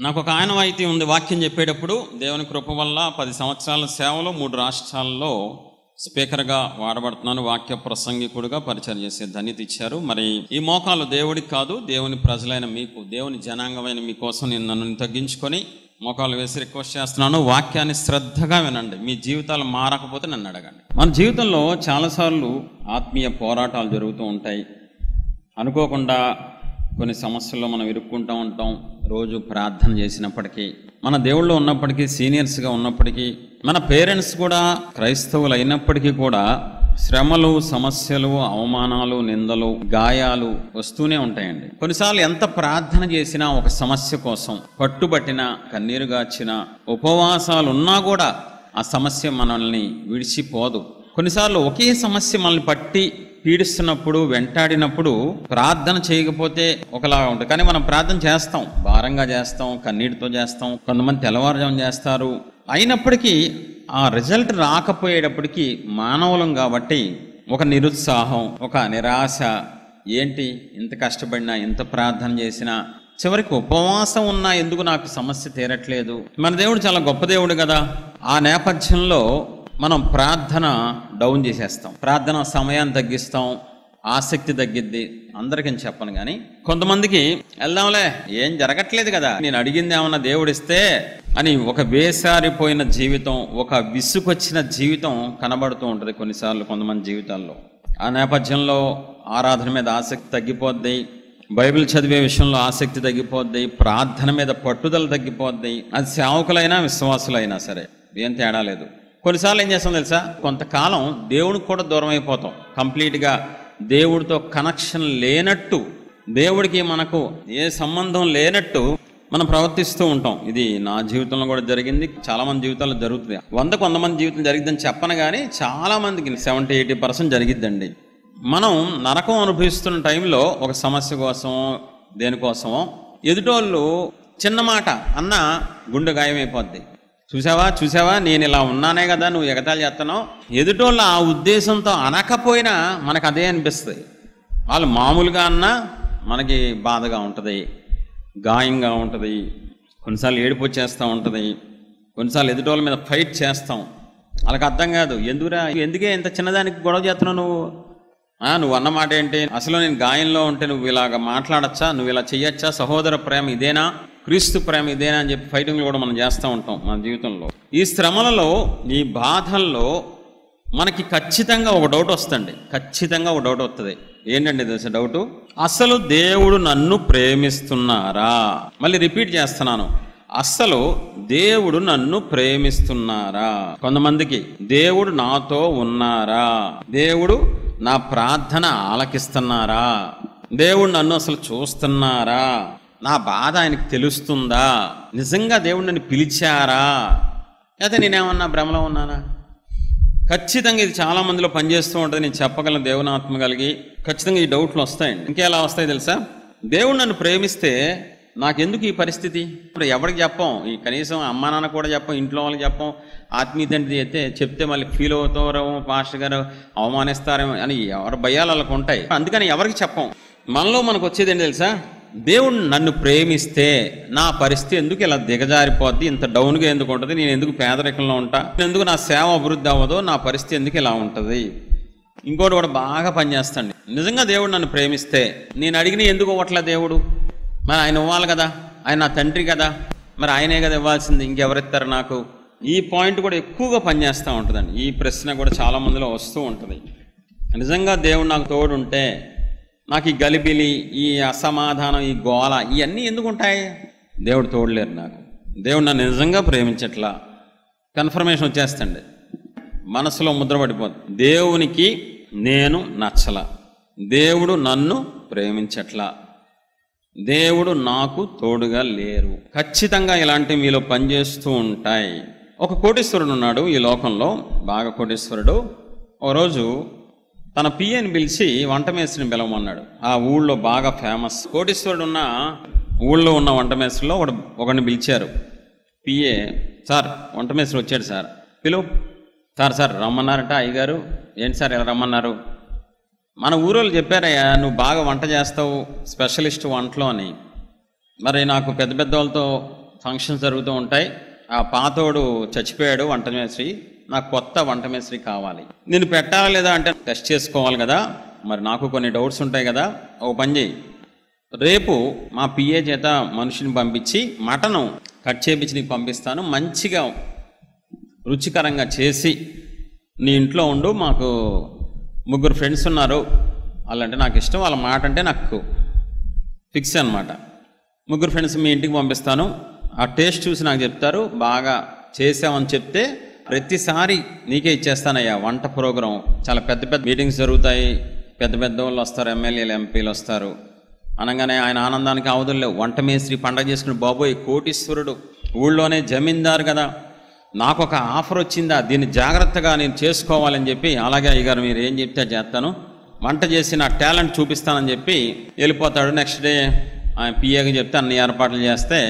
నాకు ఒక ఆనవాయితీ ఉంది వాక్యం చెప్పేటప్పుడు. దేవుని కృప వల్ల 10 సంవత్సరాల సేవలో 3 రాష్ట్రాల్లో స్పీకర్గా వాడబడుతున్నాను. వాక్య ప్రసంగికుడిగా పరిచయం చేసే ధన్యత ఇచ్చారు. మరి ఈ మోకాలు దేవుడికి కాదు, దేవుని ప్రజలైన మీకు, దేవుని జనాంగమైన మీకోసం నేను నన్ను తగ్గించుకొని మోకాలు వేసి రిక్వెస్ట్ చేస్తున్నాను. వాక్యాన్ని శ్రద్ధగా వినండి. మీ జీవితాలు మారకపోతే నన్ను అడగండి. మన జీవితంలో చాలాసార్లు ఆత్మీయ పోరాటాలు జరుగుతూ ఉంటాయి. అనుకోకుండా కొన్ని సమస్యల్లో మనం ఇరుక్కుంటూ ఉంటాం. రోజు ప్రార్థన చేసినప్పటికీ, మన దేవుళ్ళు ఉన్నప్పటికీ, సీనియర్స్గా ఉన్నప్పటికీ, మన పేరెంట్స్ కూడా క్రైస్తవులు అయినప్పటికీ కూడా శ్రమలు, సమస్యలు, అవమానాలు, నిందలు, గాయాలు వస్తూనే ఉంటాయండి. కొన్నిసార్లు ఎంత ప్రార్థన చేసినా ఒక సమస్య కోసం పట్టుబట్టినా, కన్నీరు గార్చినా, ఉపవాసాలు ఉన్నా కూడా ఆ సమస్య మనల్ని విడిచిపోదు. కొన్నిసార్లు ఒకే సమస్య మనల్ని పట్టి పీడిస్తున్నప్పుడు, వెంటాడినప్పుడు ప్రార్థన చేయకపోతే ఒకలాగా ఉంటుంది. కానీ మనం ప్రార్థన చేస్తాం, భారంగా చేస్తాం, కన్నీటితో చేస్తాం. కొంతమంది తెల్లవారుజాము చేస్తారు. అయినప్పటికీ ఆ రిజల్ట్ రాకపోయేటప్పటికీ మానవులం కాబట్టి ఒక నిరుత్సాహం, ఒక నిరాశ. ఏంటి ఇంత కష్టపడినా, ఇంత ప్రార్థన చేసినా, చివరికి ఉపవాసం ఉన్నా ఎందుకు నాకు సమస్య తీరట్లేదు? మన దేవుడు చాలా గొప్ప దేవుడు కదా. ఆ నేపథ్యంలో మనం ప్రార్థన డౌన్ చేసేస్తాం, ప్రార్థన సమయాన్ని తగ్గిస్తాం, ఆసక్తి తగ్గిద్ది. అందరికీ చెప్పను కానీ కొంతమందికి వెళ్దాంలే, ఏం జరగట్లేదు కదా, నేను అడిగింది ఏమన్నా దేవుడిస్తే అని ఒక వేసారిపోయిన జీవితం, ఒక విసుకొచ్చిన జీవితం కనబడుతూ ఉంటుంది కొన్నిసార్లు కొంతమంది జీవితాల్లో. ఆ నేపథ్యంలో ఆరాధన మీద ఆసక్తి తగ్గిపోద్ది, బైబిల్ చదివే విషయంలో ఆసక్తి తగ్గిపోద్ది, ప్రార్థన మీద పట్టుదల తగ్గిపోద్ది. అది సేవకులైనా విశ్వాసులైనా సరే ఏం తేడా లేదు. కొన్నిసార్లు ఏం చేస్తాం తెలుసా, కొంతకాలం దేవుడికి కూడా దూరం అయిపోతాం. కంప్లీట్గా దేవుడితో కనెక్షన్ లేనట్టు, దేవుడికి మనకు ఏ సంబంధం లేనట్టు మనం ప్రవర్తిస్తూ ఉంటాం. ఇది నా జీవితంలో కూడా జరిగింది, చాలా మంది జీవితాల్లో జరుగుతుంది. 100 మంది జీవితం జరిగిద్దని చెప్పను కానీ చాలా మందికి 70-80% జరిగిద్దండి. మనం నరకం అనుభవిస్తున్న టైంలో ఒక సమస్య కోసమో దేనికోసమో ఎదుటోళ్ళు చిన్న మాట అన్నా గుండె గాయమైపోద్ది. చూసావా నేను ఇలా ఉన్నానే కదా, నువ్వు ఎగతాళి చేస్తున్నావు. ఎదుటోళ్ళు ఆ ఉద్దేశంతో అనకపోయినా మనకు అదే అనిపిస్తుంది. వాళ్ళు మామూలుగా అన్నా మనకి బాధగా ఉంటుంది, గాయంగా ఉంటుంది, కొన్నిసార్లు ఏడుపు వచ్చేస్తూ ఉంటుంది, కొన్నిసార్లు ఎదుటోళ్ళ మీద ఫైట్ చేస్తాం. వాళ్ళకి అర్థం కాదు, ఎందుకే ఇంత చిన్నదానికి గొడవ చేస్తున్నావు నువ్వు అన్నమాట ఏంటి, అసలు నేను గాయంలో ఉంటే నువ్వు ఇలాగ మాట్లాడచ్చా, నువ్వు ఇలా చెయ్యొచ్చా, సహోదర ప్రేమ ఇదేనా, క్రీస్తు ప్రేమ ఇదేనా అని చెప్పి ఫైటింగ్లు కూడా మనం చేస్తూ ఉంటాం మన జీవితంలో. ఈ శ్రమలలో, ఈ బాధల్లో మనకి ఖచ్చితంగా ఒక డౌట్ వస్తుంది. ఖచ్చితంగా ఒక డౌట్ వస్తుంది. ఏంటండి తెలుసా డౌటు? అసలు దేవుడు నన్ను ప్రేమిస్తున్నారా? మళ్ళీ రిపీట్ చేస్తున్నాను, అసలు దేవుడు నన్ను ప్రేమిస్తున్నారా? కొంతమందికి దేవుడు నాతో ఉన్నారా, దేవుడు నా ప్రార్థన ఆలకిస్తున్నారా, దేవుడు నన్ను అసలు చూస్తున్నారా, నా బాధ ఆయనకు తెలుస్తుందా, నిజంగా దేవుడు నన్ను పిలిచారా, అయితే నేనేమన్నా భ్రమలో ఉన్నానా? ఖచ్చితంగా ఇది చాలా మందిలో పనిచేస్తూ ఉంటుంది. నేను చెప్పగలను, దేవుని ఆత్మ కలిగి ఖచ్చితంగా ఈ డౌట్లు వస్తాయండి. ఇంకెలా వస్తాయి తెలుసా? దేవుడు నన్ను ప్రేమిస్తే నాకెందుకు ఈ పరిస్థితి? ఇప్పుడు ఎవరికి చెప్పం, ఈ కనీసం అమ్మా నాన్న కూడా చెప్పం, ఇంట్లో వాళ్ళకి చెప్పం. ఆత్మీయత అయితే చెప్తే మళ్ళీ ఫీల్ అవుతారేమో, పాస్టర్ గారు అవమానిస్తారేమో అని ఎవరి భయాలు వాళ్ళకు ఉంటాయి. అందుకని ఎవరికి చెప్పం. మనలో మనకు వచ్చేది ఏంటి తెలుసా? దేవుడు నన్ను ప్రేమిస్తే నా పరిస్థితి ఎందుకు ఇలా దిగజారిపోద్ది, ఇంత డౌన్గా ఎందుకు ఉంటుంది, నేను ఎందుకు పేదరికంలో ఉంటా, ఎందుకు నా సేవ అభివృద్ధి అవ్వదో, నా పరిస్థితి ఎందుకు ఇలా ఉంటుంది? ఇంకోటి కూడా బాగా పనిచేస్తాండి. నిజంగా దేవుడు నన్ను ప్రేమిస్తే నేను అడిగిన ఎందుకు ఇవ్వట్లే దేవుడు? మరి ఆయన ఇవ్వాలి కదా, ఆయన నా తండ్రి కదా, మరి ఆయనే కదా ఇవ్వాల్సింది, ఇంకెవరిస్తారు నాకు? ఈ పాయింట్ కూడా ఎక్కువగా పనిచేస్తూ ఉంటుందండి. ఈ ప్రశ్న కూడా చాలా మందిలో వస్తూ ఉంటుంది. నిజంగా దేవుడు నాకు తోడు ఉంటే నాకు ఈ గలిబిలి, ఈ అసమాధానం, ఈ గోల ఇవన్నీ ఎందుకు ఉంటాయి? దేవుడు తోడలేరు నాకు, దేవుడు నన్ను నిజంగా ప్రేమించట్లా. కన్ఫర్మేషన్ వచ్చేస్తండి, మనసులో ముద్రపడిపోతుంది. దేవునికి నేను నచ్చలా, దేవుడు నన్ను ప్రేమించట్లా, దేవుడు నాకు తోడుగా లేరు. ఖచ్చితంగా ఇలాంటివి మీలో పనిచేస్తూ ఉంటాయి. ఒక కోటీశ్వరుడు ఉన్నాడు ఈ లోకంలో, బాగా కోటీశ్వరుడు. ఓ రోజు తన పిఏని పిలిచి వంట మేస్త్రిని పిలవమన్నాడు. ఆ ఊళ్ళో బాగా ఫేమస్ కోటీశ్వరుడు ఉన్న ఊళ్ళో ఉన్న వంట మేస్త్రిలో ఒకరిని పిలిచారు. పిఏ, సార్ వంట మేస్త్రి వచ్చాడు సార్, పిలువు. సార్ రమ్మన్నారట అయ్యగారు. ఏంటి సార్ ఇలా రమ్మన్నారు? మన ఊరోళ్ళు చెప్పారయ్యా, నువ్వు బాగా వంట చేస్తావు, స్పెషలిస్ట్ వంటలో అని. మరి నాకు పెద్ద పెద్ద వాళ్ళతో ఫంక్షన్స్ జరుగుతూ ఉంటాయి. ఆ పాతోడు చచ్చిపోయాడు వంట మేస్త్రి, నాకు కొత్త వంట మేస్త్రి కావాలి. నేను పెట్టాలా లేదా అంటే టెస్ట్ చేసుకోవాలి కదా, మరి నాకు కొన్ని డౌట్స్ ఉంటాయి కదా. ఒక పని చేయి, రేపు మా పిఏ చేత మనిషిని పంపించి మటను కట్ చేయించి నీకు పంపిస్తాను, మంచిగా రుచికరంగా చేసి నీ ఇంట్లో ఉండు. మాకు 3 ఫ్రెండ్స్ ఉన్నారు, వాళ్ళంటే నాకు ఇష్టం, వాళ్ళ మాట అంటే నాకు ఫిక్స్ అనమాట. 3 ఫ్రెండ్స్ మీ ఇంటికి పంపిస్తాను, ఆ టేస్ట్ చూసి నాకు చెప్తారు. బాగా చేసామని చెప్తే ప్రతిసారి నీకే ఇచ్చేస్తానయ్యా వంట ప్రోగ్రాం. చాలా పెద్ద పెద్ద మీటింగ్స్ జరుగుతాయి, పెద్ద పెద్ద వాళ్ళు వస్తారు, ఎమ్మెల్యేలు ఎంపీలు వస్తారు. అనగానే ఆయన ఆనందానికి అవధులు లేవు. వంట మేస్త్రి పండగ చేసుకుని బాబోయ్ కోటీశ్వరుడు, ఊళ్ళోనే జమీందారు కదా, నాకు ఒక ఆఫర్ వచ్చిందా, దీన్ని జాగ్రత్తగా నేను చేసుకోవాలని చెప్పి, అలాగే అయ్యగారు మీరు ఏం చెప్తే చేస్తాను, వంట చేసి నా టాలెంట్ చూపిస్తానని చెప్పి వెళ్ళిపోతాడు. నెక్స్ట్ డే ఆయన పిఏకి చెప్తే అన్ని ఏర్పాట్లు చేస్తే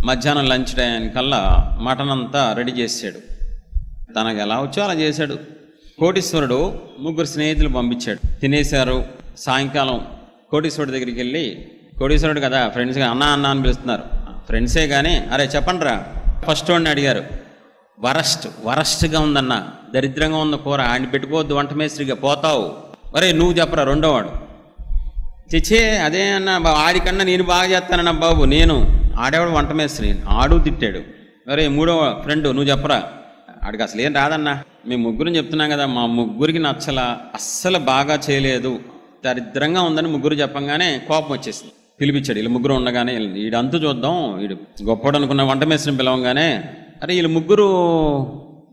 మధ్యాహ్నం లంచ్ టైంకల్లా మటన్ అంతా రెడీ చేసాడు. తనకు ఎలా వచ్చో అలా చేశాడు. కోటీశ్వరుడు 3 స్నేహితులు పంపించాడు, తినేశారు. సాయంకాలం కోటీశ్వరుడి దగ్గరికి వెళ్ళి, కోటీశ్వరుడు కదా ఫ్రెండ్స్గా అన్న అన్న అని పిలుస్తున్నారు, ఫ్రెండ్సే కానీ అరే చెప్పండి రా. ఫస్ట్ వాడిని అడిగారు, వరస్ట్గా ఉందన్న, దరిద్రంగా ఉన్న కూర, ఆయన పెట్టుకోవద్దు వంట మేస్త్రిగా పోతావు. అరే నువ్వు చెప్పరా రెండోవాడు. చిచ్చే అదే అన్న, ఆడికన్నా నేను బాగా చేస్తానన్న బాబు, నేను ఆడేవాడు వంట మేస్త్రి, ఆడు తిట్టాడు. అరే 3వ ఫ్రెండ్ నువ్వు చెప్పరా, ఆడికి అసలు ఏం రాదన్నా, మేము 3 చెప్తున్నాం కదా, మా 3కి నచ్చలా, అస్సలు బాగా చేయలేదు, దరిద్రంగా ఉందని 3 చెప్పంగానే కోపం వచ్చేసింది. పిలిపించాడు. వీళ్ళు 3 ఉండగానే వీడంతు చూద్దాం, వీడు గొప్పడు అనుకున్న వంట మేస్త్రిని పిలవంగానే, అరే వీళ్ళు 3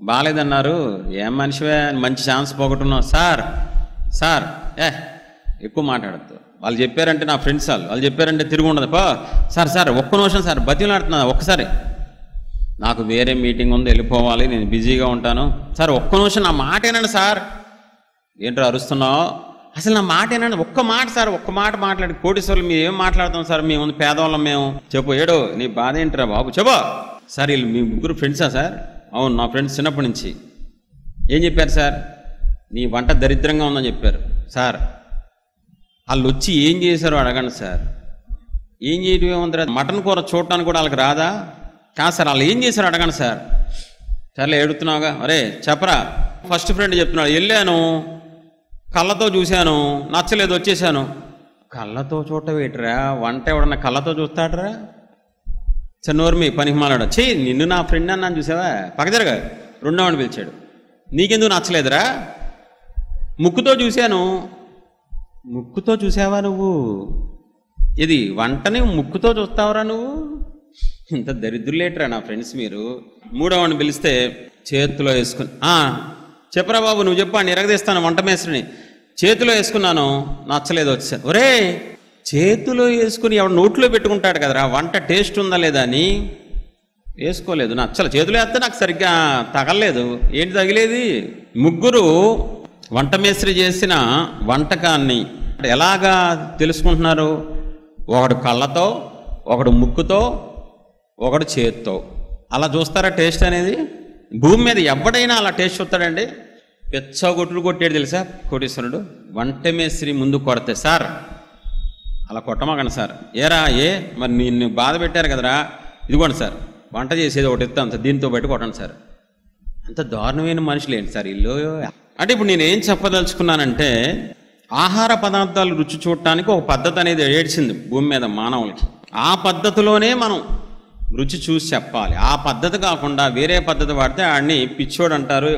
బాగాలేదన్నారు, ఏం మనిషివే, మంచి ఛాన్స్ పోగొట్టున్నావు. సార్ ఎక్కువ మాట్లాడద్దు, వాళ్ళు చెప్పారంటే నా ఫ్రెండ్స్ వాళ్ళు చెప్పారంటే తిరిగి ఉండదు. సార్ ఒక్క నిమిషం సార్, బతిలాడుతున్నా ఒక్కసారి, నాకు వేరే మీటింగ్ ఉంది వెళ్ళిపోవాలి, నేను బిజీగా ఉంటాను. సార్ ఒక్క నిమిషం నా మాట ఏనండి సార్. ఏంటో అరుస్తున్నావు, అసలు నా మాట ఏనండి, ఒక్క మాట సార్, ఒక్క మాట మాట్లాడి. కోటీశ్వర్లు మేము ఏం మాట్లాడతాం సార్, మేము పేదవాళ్ళం మేము. చెప్పు ఏడో నీ బాధ ఏంటిరా బాబు చెప్పు. సార్ వీళ్ళు మీ 3 ఫ్రెండ్సా సార్? అవును నా ఫ్రెండ్స్ చిన్నప్పటి నుంచి. ఏం చెప్పారు సార్? నీ వంట దరిద్రంగా ఉందని చెప్పారు సార్. వాళ్ళు వచ్చి ఏం చేశారో అడగండి సార్. ఏం చేయటం ఏముందిరా, మటన్ కూర చూడటానికి కూడా వాళ్ళకి రాదా? కాదు సార్, వాళ్ళు ఏం చేశారో అడగండి సార్. సర్లే ఏడుతున్నావుగా, అరే చెప్పరా. ఫస్ట్ ఫ్రెండ్ చెప్తున్నాడు, వెళ్ళాను కళ్ళతో చూశాను, నచ్చలేదు వచ్చేసాను. కళ్ళతో చూడటం ఏంటిరా, వంట ఎవడన్నా కళ్ళతో చూస్తాడరా? నోర్మి పనికి మాలాడు. నిన్ను నా ఫ్రెండ్ అన్నాను చూసావా, పక్క జరగా. రెండోవాడిని పిలిచాడు, నీకెందుకు నచ్చలేదురా? ముక్కుతో చూశాను. ముక్కుతో చూసావా నువ్వు? ఇది వంటని ముక్కుతో చూస్తావురా నువ్వు? ఇంత దరిద్రులేటరా నా ఫ్రెండ్స్ మీరు. మూడోవాడిని పిలిస్తే చేతిలో వేసుకుని, చెప్పరా బాబు నువ్వు చెప్పు, అని ఎరగదీస్తాను వంట మేస్త్రిని. చేతిలో వేసుకున్నాను, నచ్చలేదు వచ్చాను. ఒరే చేతిలో వేసుకుని ఎవడు నోట్లో పెట్టుకుంటాడు కదరా, వంట టేస్ట్ ఉందా లేదా అని వేసుకోలేదు, నచ్చలేదు. చేతిలో వేస్తే నాకు సరిగ్గా తగలేదు. ఏంటి తగిలేది? 3 వంట మేస్త్రి చేసిన వంటకాన్ని ఎలాగా తెలుసుకుంటున్నారు? ఒకడు కళ్ళతో, ఒకడు ముక్కుతో, ఒకడు చేత్తో. అలా చూస్తారా టేస్ట్ అనేది? భూమి మీద ఎవడైనా అలా టేస్ట్ చూస్తాడండి? పెచ్చగొట్టులు కొట్టాడు తెలుసా కోటీశ్వరుడు. వంట మేస్త్రి ముందు కొడితే, సార్ అలా కొట్టమాకండి సార్. మరి నిన్ను బాధ పెట్టారు కదరా, ఇదిగోండి సార్ వంట చేసేది ఒకటి ఇస్తాను సార్, దీంతో బట్టి కొట్టండి సార్. అంత దారుణమైన మనుషులు ఏంటి సార్ ఇల్లు? అంటే ఇప్పుడు నేనేం చెప్పదలుచుకున్నానంటే, ఆహార పదార్థాలు రుచి చూడటానికి ఒక పద్ధతి అనేది ఏడ్చింది భూమి మీద మానవులకి. ఆ పద్ధతిలోనే మనం రుచి చూసి చెప్పాలి. ఆ పద్ధతి కాకుండా వేరే పద్ధతి వాడితే ఆడిని పిచ్చోడు అంటారు,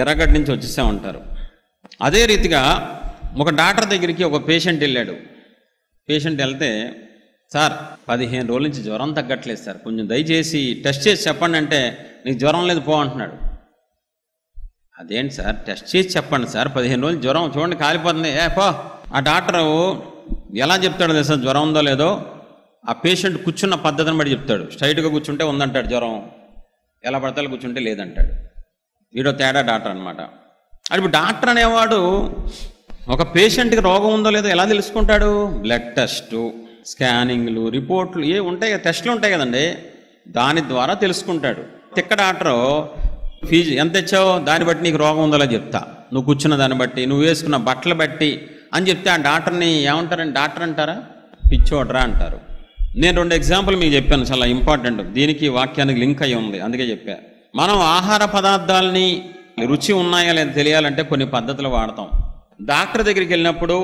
ఎర్రగడ్డ నుంచి వచ్చేసామంటారు. అదే రీతిగా ఒక డాక్టర్ దగ్గరికి ఒక పేషెంట్ వెళ్ళాడు. పేషెంట్ వెళ్తే, సార్ 15 రోజుల నుంచి జ్వరం తగ్గట్లేదు సార్, కొంచెం దయచేసి టెస్ట్ చేసి చెప్పండి అంటే, నీకు జ్వరం లేదు పో అంటున్నాడు. అదేంటి సార్ టెస్ట్ చేసి చెప్పండి సార్, 15 రోజులు జ్వరం చూడండి కాలిపోతుంది, పో. ఆ డాక్టరు ఎలా చెప్తాడు తెలుసా జ్వరం ఉందో లేదో? ఆ పేషెంట్ కూర్చున్న పద్ధతిని బట్టి చెప్తాడు. స్ట్రైట్గా కూర్చుంటే ఉందంటాడు జ్వరం, ఎలా పడతాలో కూర్చుంటే లేదంటాడు. వీడో తేడా డాక్టర్ అనమాట. అది ఇప్పుడు డాక్టర్ అనేవాడు ఒక పేషెంట్కి రోగం ఉందో లేదో ఎలా తెలుసుకుంటాడు? బ్లడ్ టెస్టు, స్కానింగ్లు, రిపోర్ట్లు ఉంటాయి కదా, టెస్టులు ఉంటాయి కదండి, దాని ద్వారా తెలుసుకుంటాడు. తిక్క డాక్టరు ఫీజు ఎంత ఇచ్చావో దాన్ని బట్టి నీకు రోగం ఉందో చెప్తా, నువ్వు కూర్చున్న దాన్ని బట్టి, నువ్వు వేసుకున్న బట్టలు బట్టి అని చెప్తే ఆ డాక్టర్ని ఏమంటారండి? డాక్టర్ అంటారా? పిచ్చోడ్రా అంటారు. నేను 2 ఎగ్జాంపుల్ మీకు చెప్పాను, చాలా ఇంపార్టెంట్, దీనికి వాక్యానికి లింక్ అయి ఉంది, అందుకే చెప్పా. మనం ఆహార పదార్థాలని రుచి ఉన్నాయా లేదా తెలియాలంటే కొన్ని పద్ధతులు వాడతాం. డాక్టర్ దగ్గరికి వెళ్ళినప్పుడు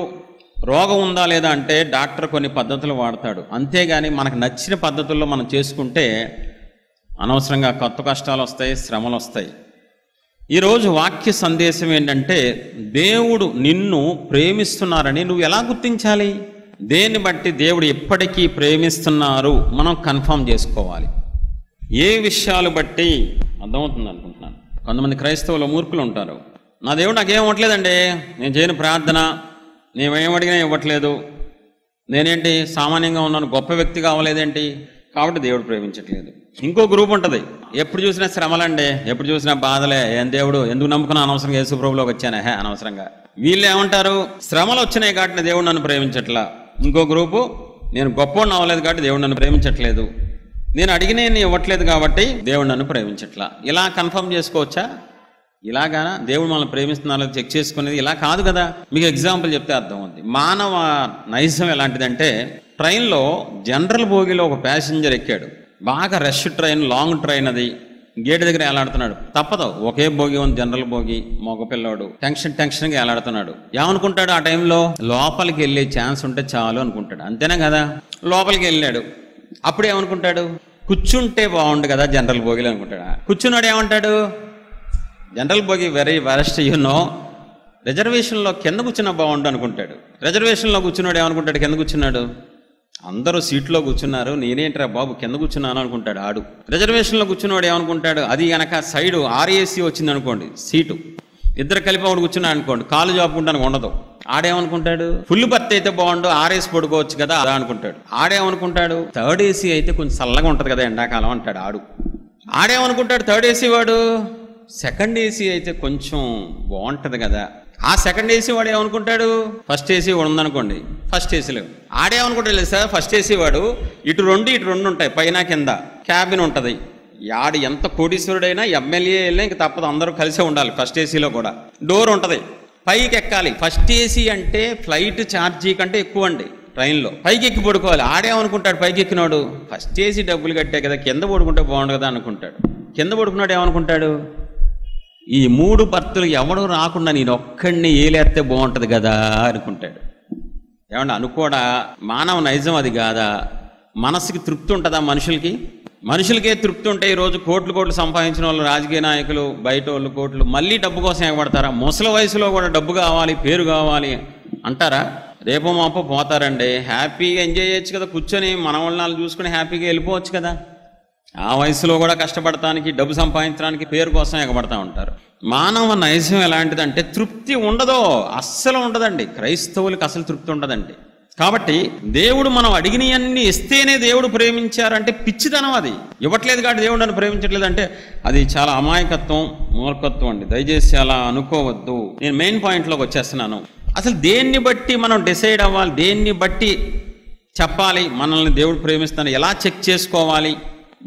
రోగం ఉందా లేదా అంటే డాక్టర్ కొన్ని పద్ధతులు వాడతాడు, అంతేగాని మనకు నచ్చిన పద్ధతుల్లో మనం చేసుకుంటే అనవసరంగా కొత్త కష్టాలు వస్తాయి, శ్రమలు వస్తాయి. ఈరోజు వాక్య సందేశం ఏంటంటే, దేవుడు నిన్ను ప్రేమిస్తున్నారని నువ్వు ఎలా గుర్తించాలి? దేన్ని బట్టి దేవుడు ఎప్పటికీ ప్రేమిస్తున్నారు మనం కన్ఫర్మ్ చేసుకోవాలి. ఏ విషయాలు బట్టి అర్థమవుతుంది అనుకుంటున్నాను. కొంతమంది క్రైస్తవులు మూర్ఖులు ఉంటారు, నా దేవుడు నాకేం ఇవ్వట్లేదండి, నేను చేయని ప్రార్థన, నేనేమడిగినా ఇవ్వట్లేదు, నేనేంటి సామాన్యంగా ఉన్నాను, గొప్ప వ్యక్తి కావలేదేంటి, కాబట్టి దేవుడు ప్రేమించట్లేదు. ఇంకో గ్రూప్ ఉంటుంది, ఎప్పుడు చూసినా శ్రమలండి, ఎప్పుడు చూసినా బాధలే, ఏం దేవుడు ఎందుకు నమ్ముకున్నా, అనవసరంగా యేసు ప్రభువులోకి వచ్చానే అనవసరంగా. వీళ్ళు ఏమంటారు, శ్రమలు వచ్చినాయి కాబట్టి దేవుడు నన్ను ప్రేమించట్లా. ఇంకో గ్రూపు, నేను గొప్పవాడిని అవ్వలేదు కాబట్టి దేవుడు నన్ను ప్రేమించట్లేదు, నేను అడిగిన ఇవ్వట్లేదు కాబట్టి దేవుడు నన్ను ప్రేమించట్లా. ఇలా కన్ఫర్మ్ చేసుకోవచ్చా? ఇలాగా దేవుడు మనల్ని ప్రేమిస్తున్నారో చెక్ చేసుకునేది ఇలా కాదు కదా. మీకు ఎగ్జాంపుల్ చెప్తే అర్థం అవుతుంది. మానవ నైజం ఎలాంటిదంటే, ట్రైన్లో జనరల్ బోగిలో ఒక ప్యాసింజర్ ఎక్కాడు, బాగా రష్ ట్రైన్, లాంగ్ ట్రైన్, అది గేట్ దగ్గర ఏలాడుతున్నాడు. తప్పదు, ఒకే భోగి ఉంది, జనరల్ భోగి, మగ పిల్లోడు టెన్షన్గా ఏలాడుతున్నాడు. ఏమనుకుంటాడు ఆ టైంలో? లోపలికి వెళ్ళే ఛాన్స్ ఉంటే చాలు అనుకుంటాడు, అంతేనా కదా. లోపలికి వెళ్ళాడు, అప్పుడు ఏమనుకుంటాడు? కూర్చుంటే బాగుండు కదా జనరల్ భోగిలో అనుకుంటాడు. కూర్చున్నాడు ఏమంటాడు? జనరల్ భోగి వెరీ వరస్ట్, రిజర్వేషన్లో కింద కూర్చున్నా బాగుండు అనుకుంటాడు. రిజర్వేషన్లో కూర్చున్నాడు ఏమనుకుంటాడు? కింద కూర్చున్నాడు, అందరూ సీట్లో కూర్చున్నారు, నేనేంట్రా బాబు కింద కూర్చున్నాను అనుకుంటాడు ఆడు. రిజర్వేషన్లో కూర్చున్నాడు ఏమనుకుంటాడు? అది కనుక సైడు ఆర్ఏసీ వచ్చింది అనుకోండి, సీటు ఇద్దరు కలిపి ఒకటి కూర్చున్నాడు అనుకోండి, కాలు జాపుకుంటానికి ఉండదు. ఆడేమనుకుంటాడు? ఫుల్ బర్త్ అయితే బాగుండు, ఆర్ఏసీ పడుకోవచ్చు కదా అలా అనుకుంటాడు. ఆడేమనుకుంటాడు? థర్డ్ ఏసీ అయితే కొంచెం చల్లగా ఉంటుంది కదా ఎండాకాలం అంటాడు ఆడు. ఆడేమనుకుంటాడు? థర్డ్ ఏసీ వాడు, సెకండ్ ఏసీ అయితే కొంచెం బాగుంటుంది కదా. ఆ సెకండ్ ఏసీ వాడు ఏమనుకుంటాడు? ఫస్ట్ ఏసీ వాడు ఉందనుకోండి, ఫస్ట్ ఏసీలో ఆడేమనుకుంటాడు లేదు సార్, ఫస్ట్ ఏసీ వాడు ఇటు రెండు ఉంటాయి, పైన కింద క్యాబిన్ ఉంటుంది. ఆడు ఎంత కోటీశ్వరుడైనా, ఎమ్మెల్యే వెళ్ళినా ఇంక తప్పదు, అందరూ కలిసే ఉండాలి. ఫస్ట్ ఏసీలో కూడా డోర్ ఉంటుంది, పైకి ఎక్కాలి. ఫస్ట్ ఏసీ అంటే ఫ్లైట్ ఛార్జీ కంటే ఎక్కువ అండి ట్రైన్లో, పైకి ఎక్కి పడుకోవాలి. ఆడేమనుకుంటాడు? పైకి ఎక్కినాడు, ఫస్ట్ ఏసీ డబ్బులు కట్టే కదా, కింద పడుకుంటే బాగుండు కదా అనుకుంటాడు. కింద పడుకున్నాడు ఏమనుకుంటాడు? ఈ 3 బర్తులు ఎవడు రాకుండా నేను ఒక్కడిని ఏలేస్తే బాగుంటుంది కదా అనుకుంటాడు. ఏమన్నా అనుకోడా? మానవ నైజం అది కాదా? మనసుకి తృప్తి ఉంటుందా? మనుషులకే తృప్తి ఉంటే ఈరోజు కోట్లు సంపాదించిన వాళ్ళు, రాజకీయ నాయకులు, బయట వాళ్ళు కోట్లు, మళ్ళీ డబ్బు కోసం ఎగబడతారా? ముసలి వయసులో కూడా డబ్బు కావాలి, పేరు కావాలి అంటారా? రేపో మాపో పోతారండి, హ్యాపీగా ఎంజాయ్ చేయొచ్చు కదా, కూర్చొని మన వాళ్ళని చూసుకుని హ్యాపీగా వెళ్ళిపోవచ్చు కదా. ఆ వయసులో కూడా కష్టపడటానికి, డబ్బు సంపాదించడానికి, పేరు కోసం ఎగబడతా ఉంటారు. మానవ నైజం ఎలాంటిదంటే తృప్తి ఉండదో, అస్సలు ఉండదండి. క్రైస్తవులకు అసలు తృప్తి ఉండదండి. కాబట్టి దేవుడు మనం అడిగినవన్నీ ఇస్తేనే దేవుడు ప్రేమించారంటే పిచ్చితనం. అది ఇవ్వట్లేదు కాబట్టి దేవుడు నన్ను ప్రేమించట్లేదు అంటే అది చాలా అమాయకత్వం, మూర్ఖత్వం అండి. దయచేసి అలా అనుకోవద్దు. నేను మెయిన్ పాయింట్లోకి వచ్చేస్తున్నాను. అసలు దేన్ని బట్టి మనం డిసైడ్ అవ్వాలి, దేన్ని బట్టి చెప్పాలి మనల్ని దేవుడు ప్రేమిస్తాను, ఎలా చెక్ చేసుకోవాలి?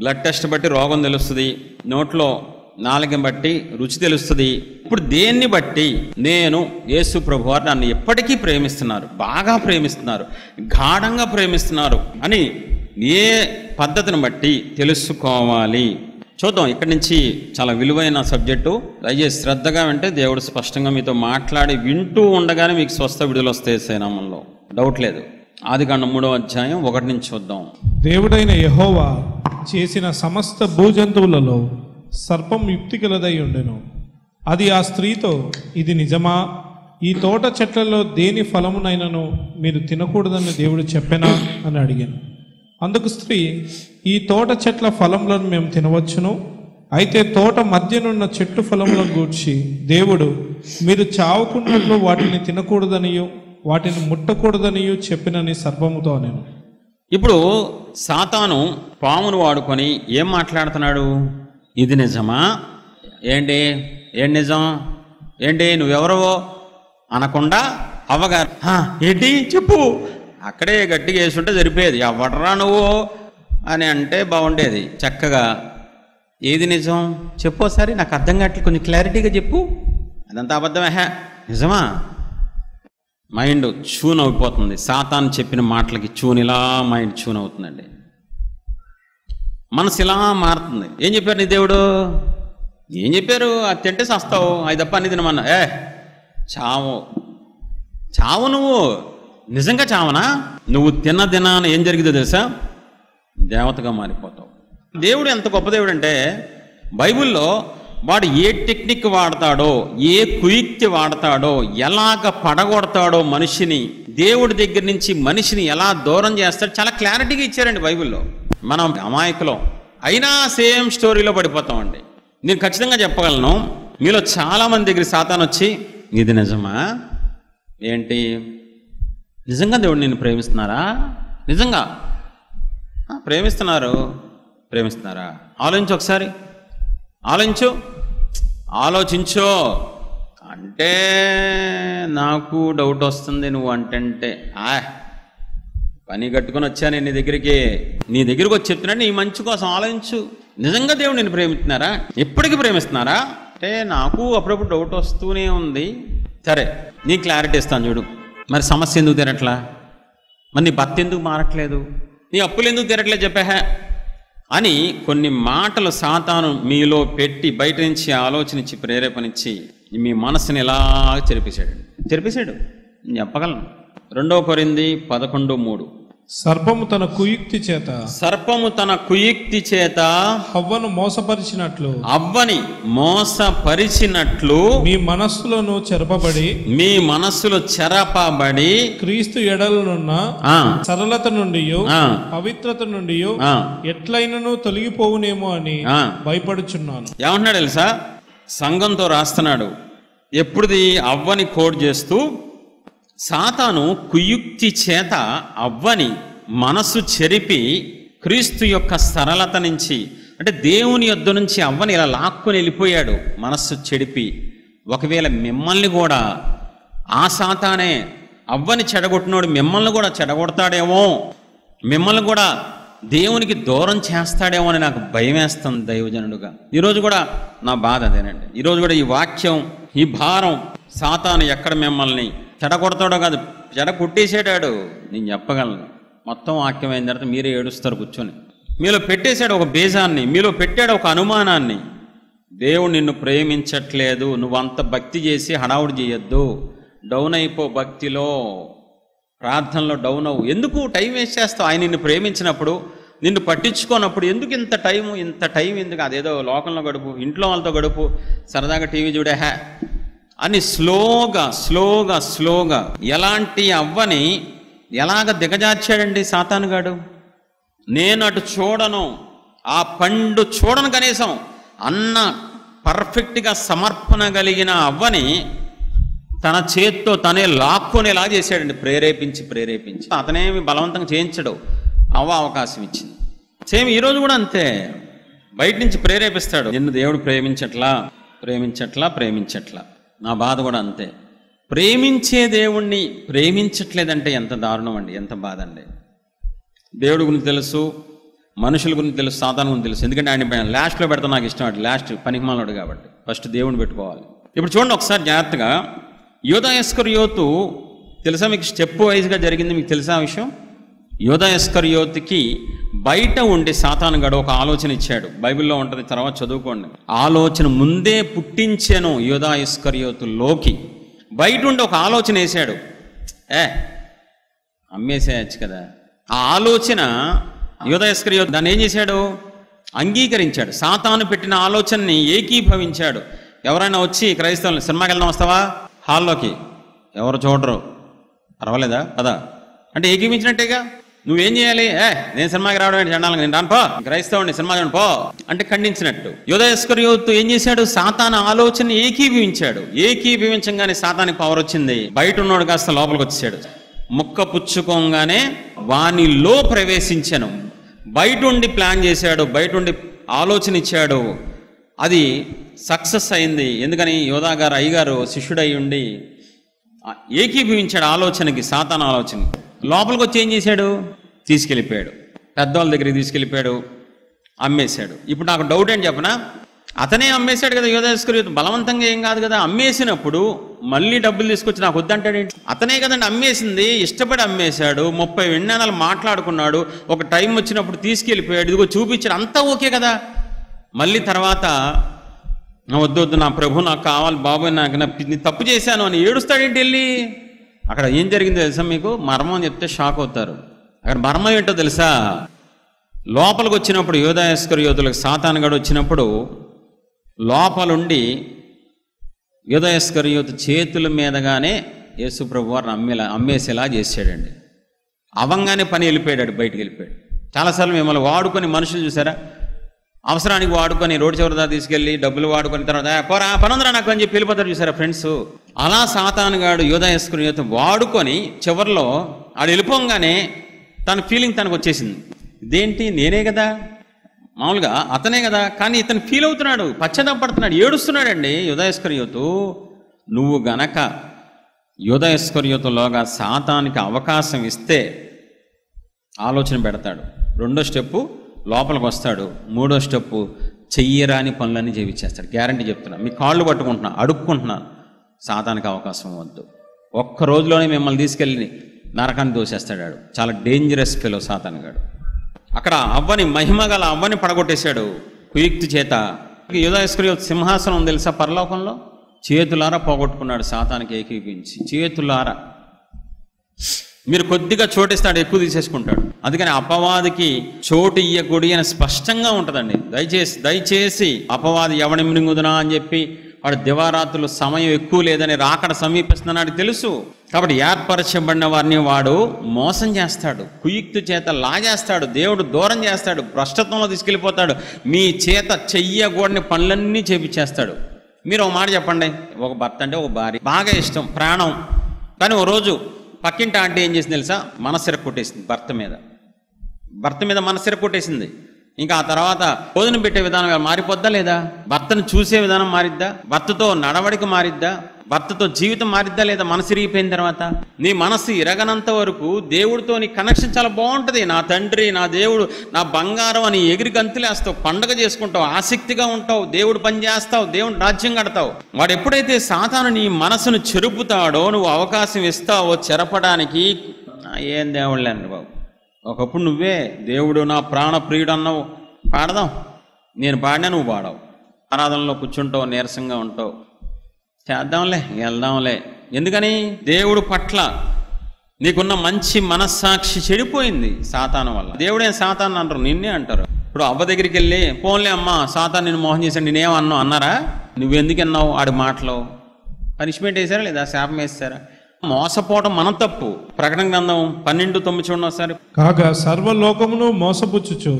బ్లడ్ టెస్ట్ బట్టి రోగం తెలుస్తుంది, నోట్లో నాలుకని బట్టి రుచి తెలుస్తుంది. ఇప్పుడు దేన్ని బట్టి నేను యేసు ప్రభువారు నన్ను ఎప్పటికీ ప్రేమిస్తున్నారు, బాగా ప్రేమిస్తున్నారు, గాఢంగా ప్రేమిస్తున్నారు అని ఏ పద్ధతిని బట్టి తెలుసుకోవాలి? చూద్దాం. ఇక్కడి నుంచి చాలా విలువైన సబ్జెక్టు, దయచేసి శ్రద్ధగా వింటే దేవుడు స్పష్టంగా మీతో మాట్లాడి వింటూ ఉండగానే మీకు స్వస్థ విడుదల వస్తాయి నామంలో, డౌట్ లేదు. ఆదికాండం 3వ అధ్యాయం 1 నుంచి చూద్దాం. దేవుడైన యెహోవా చేసిన సమస్త భూజంతువులలో సర్పం యుక్తిగలదై ఉండెను. అది ఆ స్త్రీతో, ఇది నిజమా? ఈ తోట చెట్లలో దేని ఫలమునైనను మీరు తినకూడదని దేవుడు చెప్పెనా అని అడిగాను. అందుకు స్త్రీ, ఈ తోట చెట్ల ఫలములను మేము తినవచ్చును, అయితే తోట మధ్యనున్న చెట్టు ఫలములను గూర్చి దేవుడు మీరు చావుకున్నట్లు వాటిని తినకూడదనియు వాటిని ముట్టకూడదనియు చెప్పినని సర్పముతో నేను. ఇప్పుడు సాతాను పామును వాడుకొని ఏం మాట్లాడుతున్నాడు? ఇది నిజమా? ఏంటి ఏం నిజం? ఏంటి నువ్వెవరవో అనకుండా అవ్వగారు ఏంటి చెప్పు, అక్కడే గట్టిగా వేసుంటే సరిపోయేది. ఎవడరా నువ్వు అని అంటే బాగుండేది చక్కగా. ఏది నిజం చెప్పు ఒకసారి, నాకు అర్థం కావట్లేదు, కొంచెం క్లారిటీగా చెప్పు. అదంతా అబద్ధమే. నిజమా? మైండ్ చూన్ అయిపోతుంది. సాతాను చెప్పిన మాటలకి ఇలా మైండ్ చూన్ అవుతుందండి. మనసు ఇలా మారుతుంది. ఏం చెప్పారు నీ దేవుడు? ఏం చెప్పారు? అది తింటే చస్తావు, అది తప్ప అన్ని తినమన్నా. చావు నువ్వు నిజంగా చావనా? నువ్వు తినని ఏం జరిగిందో తెలుసా? దేవతగా మారిపోతావు. దేవుడు ఎంత గొప్ప దేవుడు అంటే బైబిల్లో వాడు ఏ టెక్నిక్ వాడతాడో, ఏ కుయుక్తి వాడతాడో, ఎలాగ పడగొడతాడో మనిషిని, దేవుడి దగ్గర నుంచి మనిషిని ఎలా దూరం చేస్తాడో చాలా క్లారిటీగా ఇచ్చారండి బైబిల్లో. మనం అమాయకులం అయినా సేమ్ స్టోరీలో పడిపోతామండి. నేను ఖచ్చితంగా చెప్పగలను, మీలో చాలామంది దగ్గర సాతాను వచ్చి ఇది నిజమా? ఏంటి నిజంగా దేవుడు నిన్ను ప్రేమిస్తున్నారా? నిజంగా ప్రేమిస్తున్నారా? ఆలోచించు ఒకసారి, ఆలోచించో. అంటే నాకు డౌట్ వస్తుంది నువ్వు అంటే. పని కట్టుకొని వచ్చాను నీ దగ్గరికి వచ్చి చెప్తున్నాడు నీ మంచి కోసం ఆలోచించు. నిజంగా దేవుడు నిన్ను ప్రేమిస్తున్నారా? ఎప్పటికీ ప్రేమిస్తున్నారా? అంటే నాకు అప్పుడప్పుడు డౌట్ వస్తూనే ఉంది. సరే నీ క్లారిటీ ఇస్తాను చూడు. మరి సమస్య ఎందుకు తీరట్లా? మరి నీ భర్త ఎందుకు మారట్లేదు? నీ అప్పులు ఎందుకు తీరట్లేదు చెప్పా అని కొన్ని మాటలు సాతాను మీలో పెట్టి బయట నుంచి ఆలోచనిచ్చి ప్రేరేపణించి మీ మనసుని ఎలా చెరిపేశాడు. నేను చెప్పగలను. 2 కొరింథీ 11:3 సర్పము తన కుయుక్తి చేత హవ్వను మోసపరిచినట్లు మీ మనస్సులో చెరపబడి క్రీస్తు ఎడలనున్న సరళత నుండి పవిత్రత నుండి ఎట్లయినను తొలగిపోవునేమో అని భయపడుచున్నాను. ఏమంటున్నాడు తెలుసా? సంఘంతో రాస్తున్నాడు. ఎప్పుడుది అవ్వని కోడ్ చేస్తూ సాతాను కుయుక్తి చేత అవ్వని మనసు చెరిపి క్రీస్తు యొక్క సరళత నుంచి, అంటే దేవుని యొద్ద నుంచి అవ్వని ఇలా లాక్కుని వెళ్ళిపోయాడు మనస్సు చెడిపి. ఒకవేళ మిమ్మల్ని కూడా ఆ సాతానే అవ్వని చెడగొట్టినోడు మిమ్మల్ని కూడా చెడగొడతాడేమో, మిమ్మల్ని కూడా దేవునికి దూరం చేస్తాడేమో అని నాకు భయం వేస్తుంది దైవజనుడుగా. ఈరోజు కూడా నా బాధ అదేనండి. ఈరోజు కూడా ఈ వాక్యం, ఈ భారం, సాతాను ఎక్కడ మిమ్మల్ని చెడగొడతాడో కాదు, చెడ కొట్టేసాడాడు. నేను చెప్పగలను. మొత్తం వాక్యం అయిన తర్వాత మీరే ఏడుస్తారు కూర్చొని. మీలో పెట్టేశాడు ఒక బీజాన్ని, మీలో పెట్టాడు ఒక అనుమానాన్ని. దేవుడు నిన్ను ప్రేమించట్లేదు, నువ్వు అంత భక్తి చేసి హడావుడి చేయొద్దు, డౌన్ అయిపో, భక్తిలో ప్రార్థనలో డౌన్ అవ్వు. ఎందుకు టైం వేస్ట్ చేస్తావు? ఆయన నిన్ను ప్రేమించినప్పుడు, నిన్ను పట్టించుకోనప్పుడు ఎందుకు ఇంత టైం ఎందుకు? అదేదో లోకంలో గడుపు, ఇంట్లో వాళ్ళతో గడుపు, సరదాగా టీవీ చూడే అని స్లోగా ఎలాంటి అవ్వని ఎలాగ దిగజార్చాడండి సాతానుగాడు. నేను అటు చూడను, ఆ పండు చూడను కనీసం అన్న పర్ఫెక్ట్గా సమర్పణ కలిగిన అవ్వని తన చేత్తో తనే లాక్కునేలా చేశాడండి. ప్రేరేపించి అతనేమి బలవంతంగా చేయించడు, అవ్వ అవకాశం ఇచ్చింది. సేమ్ ఈరోజు కూడా అంతే, బయట నుంచి ప్రేరేపిస్తాడు. నిన్ను దేవుడు ప్రేమించట్లా. నా బాధ కూడా అంతే. ప్రేమించే దేవుణ్ణి ప్రేమించట్లేదంటే ఎంత దారుణం అండి, ఎంత బాధ అండి. దేవుడి గురించి తెలుసు, మనుషుల గురించి తెలుసు, సాతాను గురించి తెలుసు. ఎందుకంటే ఆయన లాస్ట్లో పెడతా నాకు ఇష్టం. అటు లాస్ట్ పనికిమాలడు కాబట్టి ఫస్ట్ దేవుని పెట్టుకోవాలి. ఇప్పుడు చూడండి ఒకసారి జాగ్రత్తగా. యూదా ఇస్కరియోతు తెలుసా మీకు? స్టెప్ వైజ్గా జరిగింది. మీకు తెలుసా ఆ విషయం? యూదా ఇస్కరియోతుకి బయట ఉండి సాతానుగాడు ఒక ఆలోచన ఇచ్చాడు. బైబిల్లో ఉంటుంది, తర్వాత చదువుకోండి. ఆలోచన ముందే పుట్టించాను యూదా ఇస్కరియోతులోకి. బయట ఉండి ఒక ఆలోచన వేశాడు, అమ్మేసేయచ్చు కదా. ఆ ఆలోచన యూదా ఇస్కరియోతు దాన్ని ఏం చేశాడు? అంగీకరించాడు. సాతాను పెట్టిన ఆలోచనని ఏకీభవించాడు. ఎవరైనా వచ్చి క్రైస్తవులు సినిమాకి వెళ్దాం వస్తావా? హాల్లోకి ఎవరు చూడరు, పర్వాలేదా పదా అంటే ఏకీభించినట్టేగా. నువ్వేం చేయాలి? నేను సినిమాకి రావడం జనాలు, నేను రాను పో, క్రైస్తవుని సినిమా చూడండి పో అంటే ఖండించినట్టు. యూదా ఇస్కరియోతు ఏం చేశాడు? సాతాను ఆలోచన ఏకీభవించాడు. ఏకీభవించగానే సాతానికి పవర్ వచ్చింది. బయట ఉన్నోడు కాస్త లోపలికి వచ్చాడు. ముక్క పుచ్చుకోగానే వానిలో ప్రవేశించాను. బయట ఉండి ప్లాన్ చేశాడు, బయట ఉండి ఆలోచన ఇచ్చాడు. అది సక్సెస్ అయింది. ఎందుకని? యోధా గారు అయ్యగారు శిష్యుడై ఉండి ఏకీభవించాడు ఆలోచనకి, సాతాను ఆలోచనకి. లోపలికి వచ్చి ఏం చేశాడు? తీసుకెళ్ళిపోయాడు, పెద్దవాళ్ళ దగ్గరికి తీసుకెళ్ళిపోయాడు, అమ్మేశాడు. ఇప్పుడు నాకు డౌట్ ఏంటి చెప్పనా? అతనే అమ్మేశాడు కదా యూదా ఇస్కరియోతు, బలవంతంగా ఏం కాదు కదా. అమ్మేసినప్పుడు మళ్ళీ డబ్బులు తీసుకొచ్చి నాకు వద్దంటాడేంటి? అతనే కదండి అమ్మేసింది, ఇష్టపడి అమ్మేశాడు, 30 విన్నానాలు మాట్లాడుకున్నాడు, ఒక టైం వచ్చినప్పుడు తీసుకెళ్ళిపోయాడు, ఇదిగో చూపించాడు, అంతా ఓకే కదా. మళ్ళీ తర్వాత వద్దు నా ప్రభు నాకు కావాలి బాబు, నాకు తప్పు చేశాను అని ఏడుస్తాడేంటి వెళ్ళి? అక్కడ ఏం జరిగిందో తెలుసా మీకు? మర్మం చెప్తే షాక్ అవుతారు. అక్కడ మర్మం ఏంటో తెలుసా? లోపలికి వచ్చినప్పుడు యూదా ఇస్కరియోతులకు సాతానుగాడు వచ్చినప్పుడు లోపలుండి యూదా ఇస్కరియోతు చేతుల మీదగానే యేసు ప్రభు వారిని అమ్మేసేలా చేసాడండి. అవంగానే పని వెళ్ళిపోయాడు, బయటికి వెళ్ళిపోయాడు. చాలాసార్లు మిమ్మల్ని వాడుకొని మనుషులు చూసారా? అవసరానికి వాడుకొని రోడ్డు చివరిదా తీసుకెళ్ళి డబ్బులు వాడుకొని తర్వాత పోరా పనుందరా నాకు అని చెప్పి వెళ్ళిపోతారు చూసారా ఫ్రెండ్స్? అలా సాతానుగాడు యూదా ఇస్కరియోతు వాడుకొని చివరిలో ఆడు వెళ్ళిపోగానే తన ఫీలింగ్ తనకు వచ్చేసింది, ఇదేంటి నేనే కదా, మామూలుగా అతనే కదా, కానీ ఇతను ఫీల్ అవుతున్నాడు, పశ్చాత్తాపడుతున్నాడు, ఏడుస్తున్నాడండి యూదా ఇస్కరియోతు. నువ్వు గనక యూదా ఇస్కరియోతులోగా సాతానికి అవకాశం ఇస్తే ఆలోచన పెడతాడు. 2వ స్టెప్పు లోపలికి వస్తాడు, 3వ స్టెప్పు చెయ్యరాని పనులన్నీ చేయించేస్తాడు. గ్యారంటీ చెప్తున్నా, మీ కాళ్ళు పట్టుకుంటున్నా, అడుక్కుంటున్నాను, సాతానికి అవకాశం వద్దు. ఒక్క రోజులోనే మిమ్మల్ని తీసుకెళ్ళి నరకాన్ని దోసేస్తాడు. చాలా డేంజరస్ ఫెలో సాతానుగాడు. అక్కడ అవ్వని, మహిమ గల అవ్వని పడగొట్టేశాడు కుయుక్తి చేత. యూదా ఇస్కరియోతు సింహాసనం తెలుసా పరలోకంలో? చేతులారా పోగొట్టుకున్నాడు సాతానికి ఏకీపించి, చేతులారా. మీరు కొద్దిగా చోటిస్తాడు, ఎక్కువ తీసేసుకుంటాడు. అందుకని అపవాదికి చోటు ఇయ్యకూడి అని స్పష్టంగా ఉంటుందండి. దయచేసి అపవాది ఎవడి మృంగుదునా అని చెప్పి వాడు దివారాత్రులు సమయం ఎక్కువ లేదని రాకడ సమీపిస్తున్నాడు తెలుసు. కాబట్టి ఏర్పరచబడిన వారిని వాడు మోసం చేస్తాడు, కుయుక్తి చేత లాగేస్తాడు, దేవుడు దూరం చేస్తాడు, భ్రష్టత్వంలో తీసుకెళ్ళిపోతాడు, మీ చేత చెయ్యకూడని పనులన్నీ చేపించేస్తాడు. మీరు ఒక మాట చెప్పండి, ఒక భర్త అంటే ఒక భార్య బాగా ఇష్టం, ప్రాణం, కానీ ఓ రోజు పక్కింటి ఆంటీ ఏం చేసింది తెలుసా? మనసిర కొట్టేసింది భర్త మీద మనసిర కొట్టేసింది. ఇంకా ఆ తర్వాత భోజనం పెట్టే విధానం మారిపోద్దా లేదా? భర్తను చూసే విధానం మారిద్దా? భర్తతో నడవడిక మారిద్దా? భర్తతో జీవితం మారిద్దా లేదా? మనసు ఇరిగిపోయిన తర్వాత నీ మనసు ఇరగనంత వరకు దేవుడితో నీ కనెక్షన్ చాలా బాగుంటుంది. నా తండ్రి, నా దేవుడు, నా బంగారం అని ఎగిరి గంతులేస్తావు, పండగ చేసుకుంటావు, ఆసక్తిగా ఉంటావు, దేవుడు పని చేస్తావు, దేవుడు రాజ్యం కడతావు. వాడు ఎప్పుడైతే సాతాను నీ మనసును చెరుపుతాడో, నువ్వు అవకాశం ఇస్తావో చెరపడానికి, ఏం దేవుడు లేండి బాబు, ఒకప్పుడు నువ్వే దేవుడు నా ప్రాణ ప్రియుడు అన్నావు, పాడదాం, నేను పాడినా నువ్వు పాడవు, ఆరాధనలో కూర్చుంటావు, నీరసంగా ఉంటావు, చేద్దాంలే వెళ్దాంలే. ఎందుకని? దేవుడు పట్ల నీకున్న మంచి మనస్సాక్షి చెడిపోయింది సాతాను వల్ల. దేవుడేం సాతాను అంటారు, నిన్నే అంటారు. ఇప్పుడు అవ్వ దగ్గరికి వెళ్ళి పోన్లే అమ్మ సాతాను నిన్ను మోహం చేశాడు నేనేమన్నావు అన్నారా? నువ్వెందుకు అన్నావు ఆడి మాటలో? పనిష్మెంట్ వేసారా లేదా? శాపం వేస్తారా? మోసపోవడం మన తప్పు. ప్రకటన గ్రంథం 12:9 చూడండి ఒకసారి. కాగా సర్వలోకమును మోసపుచ్చుచు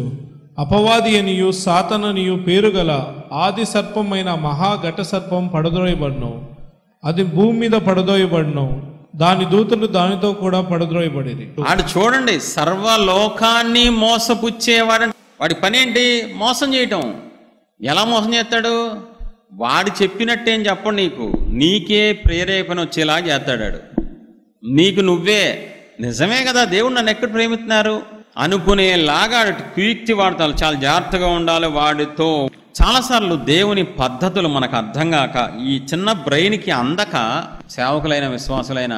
అపవాది అనియు సాతాననియు పేరుగల ఆది సర్పమైన మహాఘట సర్పం పడద్రోయబడును, అది భూమి మీద పడదోయబడును, దాని దూతలు దానితో కూడా పడద్రోయబడిరి. ఆడు చూడండి, సర్వలోకాన్ని మోసపుచ్చేవాడు. వాడి పని ఏంటి? మోసం చేయటం. ఎలా మోసం చేస్తాడు? వాడు చెప్పినట్టేం చెప్పడు, నీకే ప్రేరేపణ వచ్చేలా చేస్తాడు. నీకు నువ్వే నిజమే కదా దేవుడు నన్ను ఎక్కడ ప్రేమిస్తున్నారు అనుకునేలాగా కుయుక్తి వాడతాడు. చాలా జాగ్రత్తగా ఉండాలి వాడితో. చాలాసార్లు దేవుని పద్ధతులు మనకు అర్థం కాక, ఈ చిన్న బ్రెయిన్కి అందక సేవకులైన విశ్వాసులైన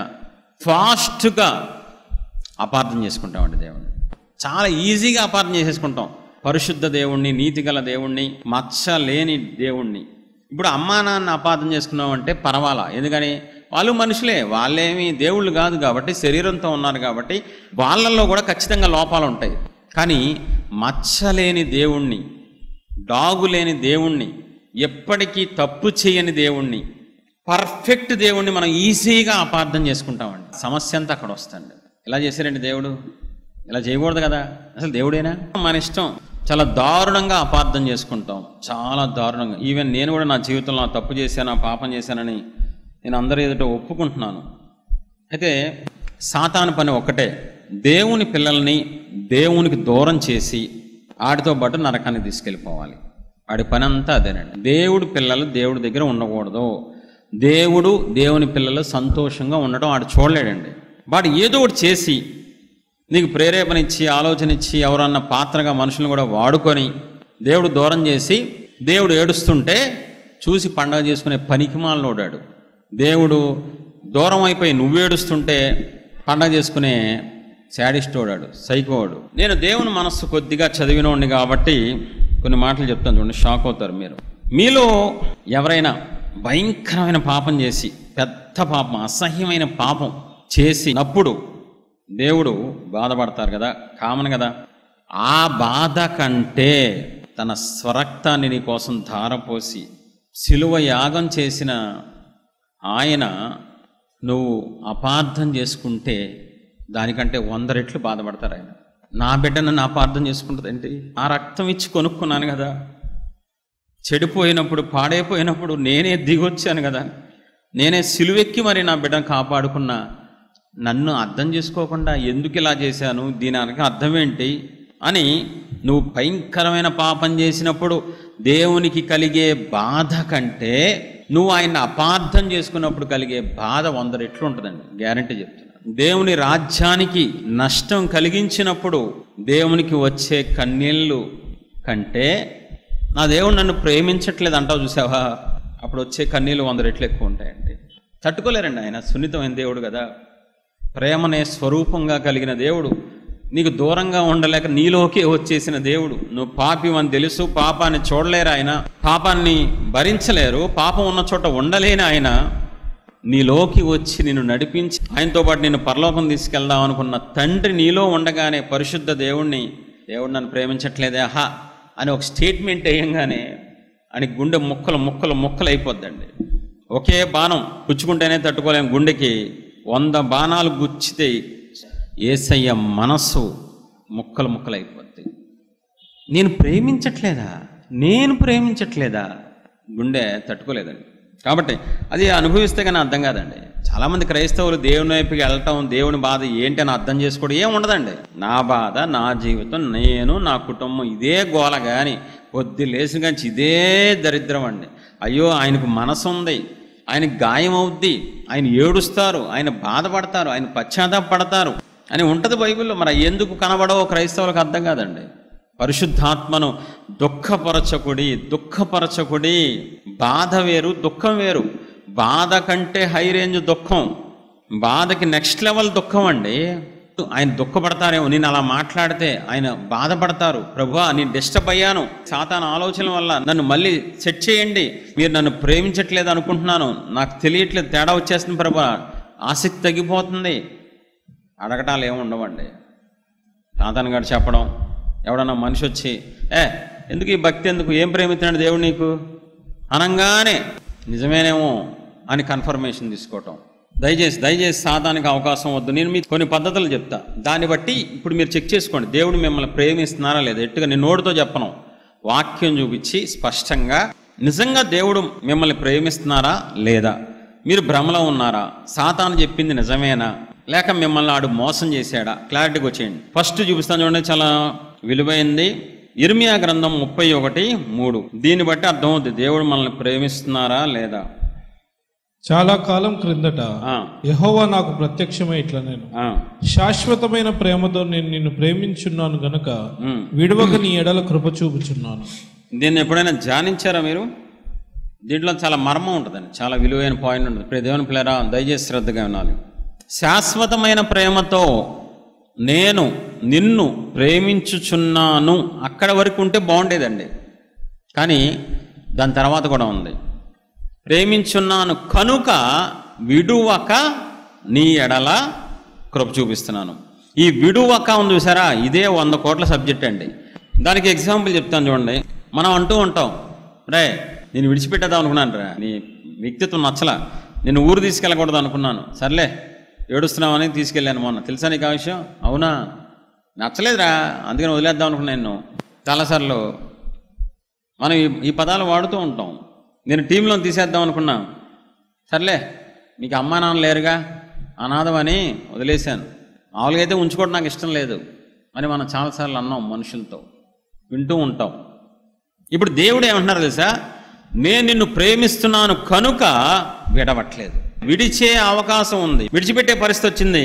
ఫాస్ట్గా అపార్థం చేసుకుంటామండి దేవుణ్ణి. చాలా ఈజీగా అపార్థం చేసేసుకుంటాం. పరిశుద్ధ దేవుణ్ణి, నీతిగల దేవుణ్ణి, మచ్చ లేని దేవుణ్ణి. ఇప్పుడు అమ్మా నాన్న అపార్థం చేసుకున్నామంటే పర్వాలా, ఎందుకని వాళ్ళు మనుషులే, వాళ్ళేమి దేవుళ్ళు కాదు కాబట్టి, శరీరంతో ఉన్నారు కాబట్టి వాళ్ళల్లో కూడా ఖచ్చితంగా లోపాలు ఉంటాయి. కానీ మచ్చలేని దేవుణ్ణి, డాగు లేని దేవుణ్ణి, ఎప్పటికీ తప్పు చేయని దేవుణ్ణి, పర్ఫెక్ట్ దేవుణ్ణి మనం ఈజీగా అపార్థం చేసుకుంటామండి. సమస్య అంతా అక్కడ వస్తుంది. ఇలా చేశారండి దేవుడు, ఇలా చేయకూడదు కదా, అసలు దేవుడేనా? మన ఇష్టం. చాలా దారుణంగా అపార్థం చేసుకుంటాం, చాలా దారుణంగా. ఈవెన్ నేను కూడా నా జీవితంలో తప్పు చేశాను, పాపం చేశానని నేను అందరి ఎదుట ఒప్పుకుంటున్నాను. అయితే సాతాను పని ఒక్కటే, దేవుని పిల్లల్ని దేవునికి దూరం చేసి ఆడితో పాటు నరకాన్ని తీసుకెళ్ళిపోవాలి. వాడి పని అంతా అదేనండి. దేవుడి పిల్లలు దేవుడి దగ్గర ఉండకూడదు, దేవుడు దేవుని పిల్లలు సంతోషంగా ఉండడం వాడు చూడలేడండి. వాడు ఏదో ఒకటి చేసి నీకు ప్రేరేపణ ఇచ్చి, ఆలోచన ఇచ్చి, ఎవరన్నా పాత్రగా మనుషులను కూడా వాడుకొని దేవుడు దూరం చేసి, దేవుడు ఏడుస్తుంటే చూసి పండగ చేసుకునే పనికిమాలినోడాడు. దేవుడు దూరం అయిపోయి నువ్వేడుస్తుంటే పండగ చేసుకునే శాడిస్ట్ వాడాడు, సైకోవాడు. నేను దేవుని మనస్సు కొద్దిగా చదివినోడిని కాబట్టి కొన్ని మాటలు చెప్తాను, చూడండి, షాక్ అవుతారు మీరు. మీలో ఎవరైనా భయంకరమైన పాపం చేసి, పెద్ద పాపం, అసహ్యమైన పాపం చేసినప్పుడు దేవుడు బాధపడతారు కదా, కామన్ కదా. ఆ బాధ కంటే తన స్వరక్తాన్ని నీ కోసం ధారపోసి సిలువ యాగం చేసిన ఆయన నువ్వు అపార్థం చేసుకుంటే దానికంటే 100 రెట్లు బాధపడతారు ఆయన. నా బిడ్డ నన్ను అపార్థం చేసుకుంటుంది ఏంటి? ఆ రక్తం ఇచ్చి కొనుక్కున్నాను కదా, చెడిపోయినప్పుడు పాడైపోయినప్పుడు నేనే దిగొచ్చాను కదా, నేనే సిలువెక్కి మరి నా బిడ్డను కాపాడుకున్నా. నన్ను అర్థం చేసుకోకుండా ఎందుకు ఇలా చేశాను, దీనికి అర్థం ఏంటి అని నువ్వు భయంకరమైన పాపం చేసినప్పుడు దేవునికి కలిగే బాధ కంటే నువ్వు ఆయన్ని అపార్థం చేసుకున్నప్పుడు కలిగే బాధ 100 రెట్లు ఉంటుందండి, గ్యారంటీ చెప్తున్నా. దేవుని రాజ్యానికి నష్టం కలిగించినప్పుడు దేవునికి వచ్చే కన్నీళ్ళు కంటే నా దేవుడు నన్ను ప్రేమించట్లేదు అంటావు చూసావా, అప్పుడు వచ్చే కన్నీళ్ళు 100 రెట్లు ఎక్కువ ఉంటాయండి. తట్టుకోలేరండి, ఆయన సున్నితమైన దేవుడు కదా, ప్రేమనే స్వరూపంగా కలిగిన దేవుడు, నీకు దూరంగా ఉండలేక నీలోకే వచ్చేసిన దేవుడు. నువ్వు పాపివని తెలుసు, పాపాన్ని చూడలేరు ఆయన, పాపాన్ని భరించలేరు, పాపం ఉన్న చోట ఉండలేని ఆయన నీలోకి వచ్చి నిన్ను నడిపించి ఆయనతో పాటు నిన్ను పరలోకం తీసుకెళ్దాం అనుకున్న తండ్రి నీలో ఉండగానే పరిశుద్ధ దేవుడు నన్ను ప్రేమించట్లేదే ఆహా అని ఒక స్టేట్మెంట్ వేయంగానే అని గుండె ముక్కలు అయిపోద్దండి. ఒకే బాణం గుచ్చుకుంటేనే తట్టుకోలేం, గుండెకి 100 బాణాలు గుచ్చితే యేసయ్య మనస్సు ముక్కలు అయిపోద్ది. నేను ప్రేమించట్లేదా గుండె తట్టుకోలేదండి. కాబట్టి అది అనుభవిస్తే కానీ అర్థం కాదండి. చాలామంది క్రైస్తవులు దేవుని వైపుకి వెళ్ళటం, దేవుని బాధ ఏంటి అని అర్థం చేసుకోవడం ఏం ఉండదండి. నా బాధ, నా జీవితం, నేను, నా కుటుంబం, ఇదే గోల కానీ పొద్దు లేచిన కానీ ఇదే దరిద్రం అండి. అయ్యో ఆయనకు మనసు ఉంది, ఆయనకు గాయం అవుద్ది, ఆయన ఏడుస్తారు, ఆయన బాధపడతారు, ఆయన పశ్చాత్తాపడతారు అని ఉంటుంది బైబిల్లో. మరి ఎందుకు కనబడవో క్రైస్తవులకు అర్థం కాదండి. పరిశుద్ధాత్మను దుఃఖపరచకుడి. బాధ వేరు, దుఃఖం వేరు. బాధ కంటే హై రేంజ్ దుఃఖం, బాధకి నెక్స్ట్ లెవెల్ దుఃఖం అండి. ఆయన దుఃఖపడతారేమో, నేను అలా మాట్లాడితే ఆయన బాధపడతారు. ప్రభువా నేను డిస్టర్బ్ అయ్యాను, సాతాను ఆలోచన వల్ల నన్ను మళ్ళీ సెట్ చేయండి, మీరు నన్ను ప్రేమించట్లేదు అనుకుంటున్నాను, నాకు తెలియట్లేదు, తేడా వచ్చేస్తుంది ప్రభువా, ఆసక్తి తగ్గిపోతుంది. అడగటాలు ఏమి ఉండవండి. సాతాను గారు చెప్పడం, ఎవడన్నా మనిషి వచ్చి ఎందుకు ఈ భక్తి, ఎందుకు, ఏం ప్రేమిస్తున్నాడు దేవుడు నీకు అనగానే నిజమేనేమో అని కన్ఫర్మేషన్ తీసుకోవటం. దయచేసి సాతానికి అవకాశం వద్దు. నేను మీకు కొన్ని పద్ధతులు చెప్తా, దాన్ని బట్టి ఇప్పుడు మీరు చెక్ చేసుకోండి దేవుడు మిమ్మల్ని ప్రేమిస్తున్నారా లేదా. ఎట్టుగా నేను నోటితో చెప్పను, వాక్యం చూపించి స్పష్టంగా నిజంగా దేవుడు మిమ్మల్ని ప్రేమిస్తున్నారా లేదా, మీరు భ్రమలో ఉన్నారా, సాతాను చెప్పింది నిజమేనా, లేక మిమ్మల్ని ఆడు మోసం చేశాడా, క్లారిటీకి వచ్చేయండి. ఫస్ట్ చూపిస్తాను చూడండి, చాలా విలువైంది. ఇర్మియా గ్రంథం 31:3. దీన్ని బట్టి అర్థమవుతుంది దేవుడు మనల్ని ప్రేమిస్తున్నారా లేదా. చాలా కాలం క్రిందట యెహోవా నాకు ప్రత్యక్షమై ఇట్లా, నేను శాశ్వతమైన ప్రేమతో నేను నిన్ను ప్రేమించున్నాను గనుక విడువక నీ ఎడల కృప చూపుచున్నాను. దీన్ని ఎప్పుడైనా ధ్యానించారా మీరు? దీంట్లో చాలా మర్మం ఉంటుందండి, చాలా విలువైన పాయింట్ ఉంటుంది. ఇప్పుడు దేవుని పిల్లరా దయచేసి శ్రద్ధగా వినాలి. శాశ్వతమైన ప్రేమతో నేను నిన్ను ప్రేమించుచున్నాను, అక్కడ వరకు ఉంటే బాగుండేదండి. కానీ దాని తర్వాత కూడా ఉంది, ప్రేమించున్నాను కనుక విడువక నీ ఎడల కృప చూపిస్తున్నాను. ఈ విడువక ఉంది చూసారా, ఇదే 100 కోట్ల సబ్జెక్ట్ అండి. దానికి ఎగ్జాంపుల్ చెప్తాను చూడండి. మనం అంటూ ఉంటాం, రే నేను విడిచిపెట్టేద్దాం అనుకున్నాను రా, నీ వ్యక్తిత్వం నచ్చలా, నేను ఊరు తీసుకెళ్ళకూడదు అనుకున్నాను, సర్లే ఏడుస్తున్నామని తీసుకెళ్ళాను మొన్న, తెలుసా నీకు ఆ విషయం? అవునా, నచ్చలేదురా అందుకని వదిలేద్దాం అనుకున్నాను. నేను చాలాసార్లు మనం ఈ పదాలు వాడుతూ ఉంటాం. నేను టీంలో తీసేద్దాం అనుకున్నా, సర్లే మీకు అమ్మా నాన్న లేరుగా, అనాథం అని వదిలేశాను, మామూలుగా అయితే ఉంచుకోవడం నాకు ఇష్టం లేదు అని మనం చాలాసార్లు అన్నాం, మనుషులతో వింటూ ఉంటాం. ఇప్పుడు దేవుడు ఏమంటున్నారు తెలుసా, నేను నిన్ను ప్రేమిస్తున్నాను కనుక విడవట్లేదు. విడిచే అవకాశం ఉంది, విడిచిపెట్టే పరిస్థితి వచ్చింది,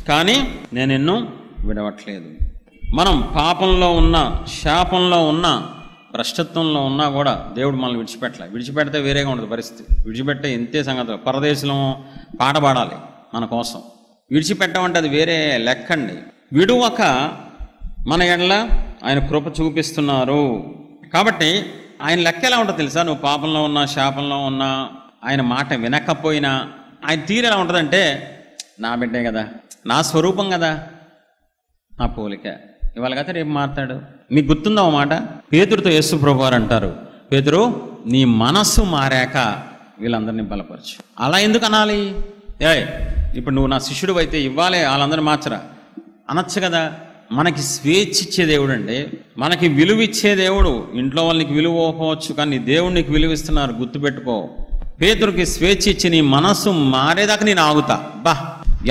కానీ నేను నిన్ను విడవట్లేదు. మనం పాపంలో ఉన్నా, శాపంలో ఉన్నా, భ్రష్టత్వంలో ఉన్నా కూడా దేవుడు మనల్ని విడిచిపెడితే వేరేగా ఉండదు పరిస్థితి. విడిచిపెట్టే ఎంతే సంగతులు. పరదేశంలో పాట పాడాలి మన కోసం. విడిచిపెట్టమంటే అది వేరే లెక్కండి. విడువక మన ఎడల ఆయన కృప చూపిస్తున్నారు. కాబట్టి ఆయన లెక్క ఎలా ఉంటుంది తెలుసా? నువ్వు పాపంలో ఉన్నా, శాపంలో ఉన్నా, ఆయన మాట వినకపోయినా ఆయన తీరు ఎలా ఉంటుందంటే, నా బిడ్డే కదా, నా స్వరూపం కదా, నా పోలిక. ఇవాళ కదా రేపు మాట్లాడు. మీకు గుర్తుందా ఓ మాట? పేతురుతో యేసు ప్రభువారు అంటారు, పేతురు నీ మనస్సు మారాక వీళ్ళందరినీ బలపరచు. అలా ఎందుకు అనాలి? ఇప్పుడు నువ్వు నా శిష్యుడు అయితే ఇవ్వాలి, వాళ్ళందరినీ మార్చరా అనొచ్చు కదా. మనకి స్వేచ్ఛ ఇచ్చే దేవుడు అండి, మనకి విలువ ఇచ్చే దేవుడు. ఇంట్లో వాళ్ళకి విలువ ఇవ్వకపోవచ్చు, కానీ దేవుడు నీకు విలువ ఇస్తున్నారు, గుర్తుపెట్టుకో. పేతురుకి స్వేచ్ఛ ఇచ్చి నీ మనసు మారేదాకా నేను ఆగుతా. బా,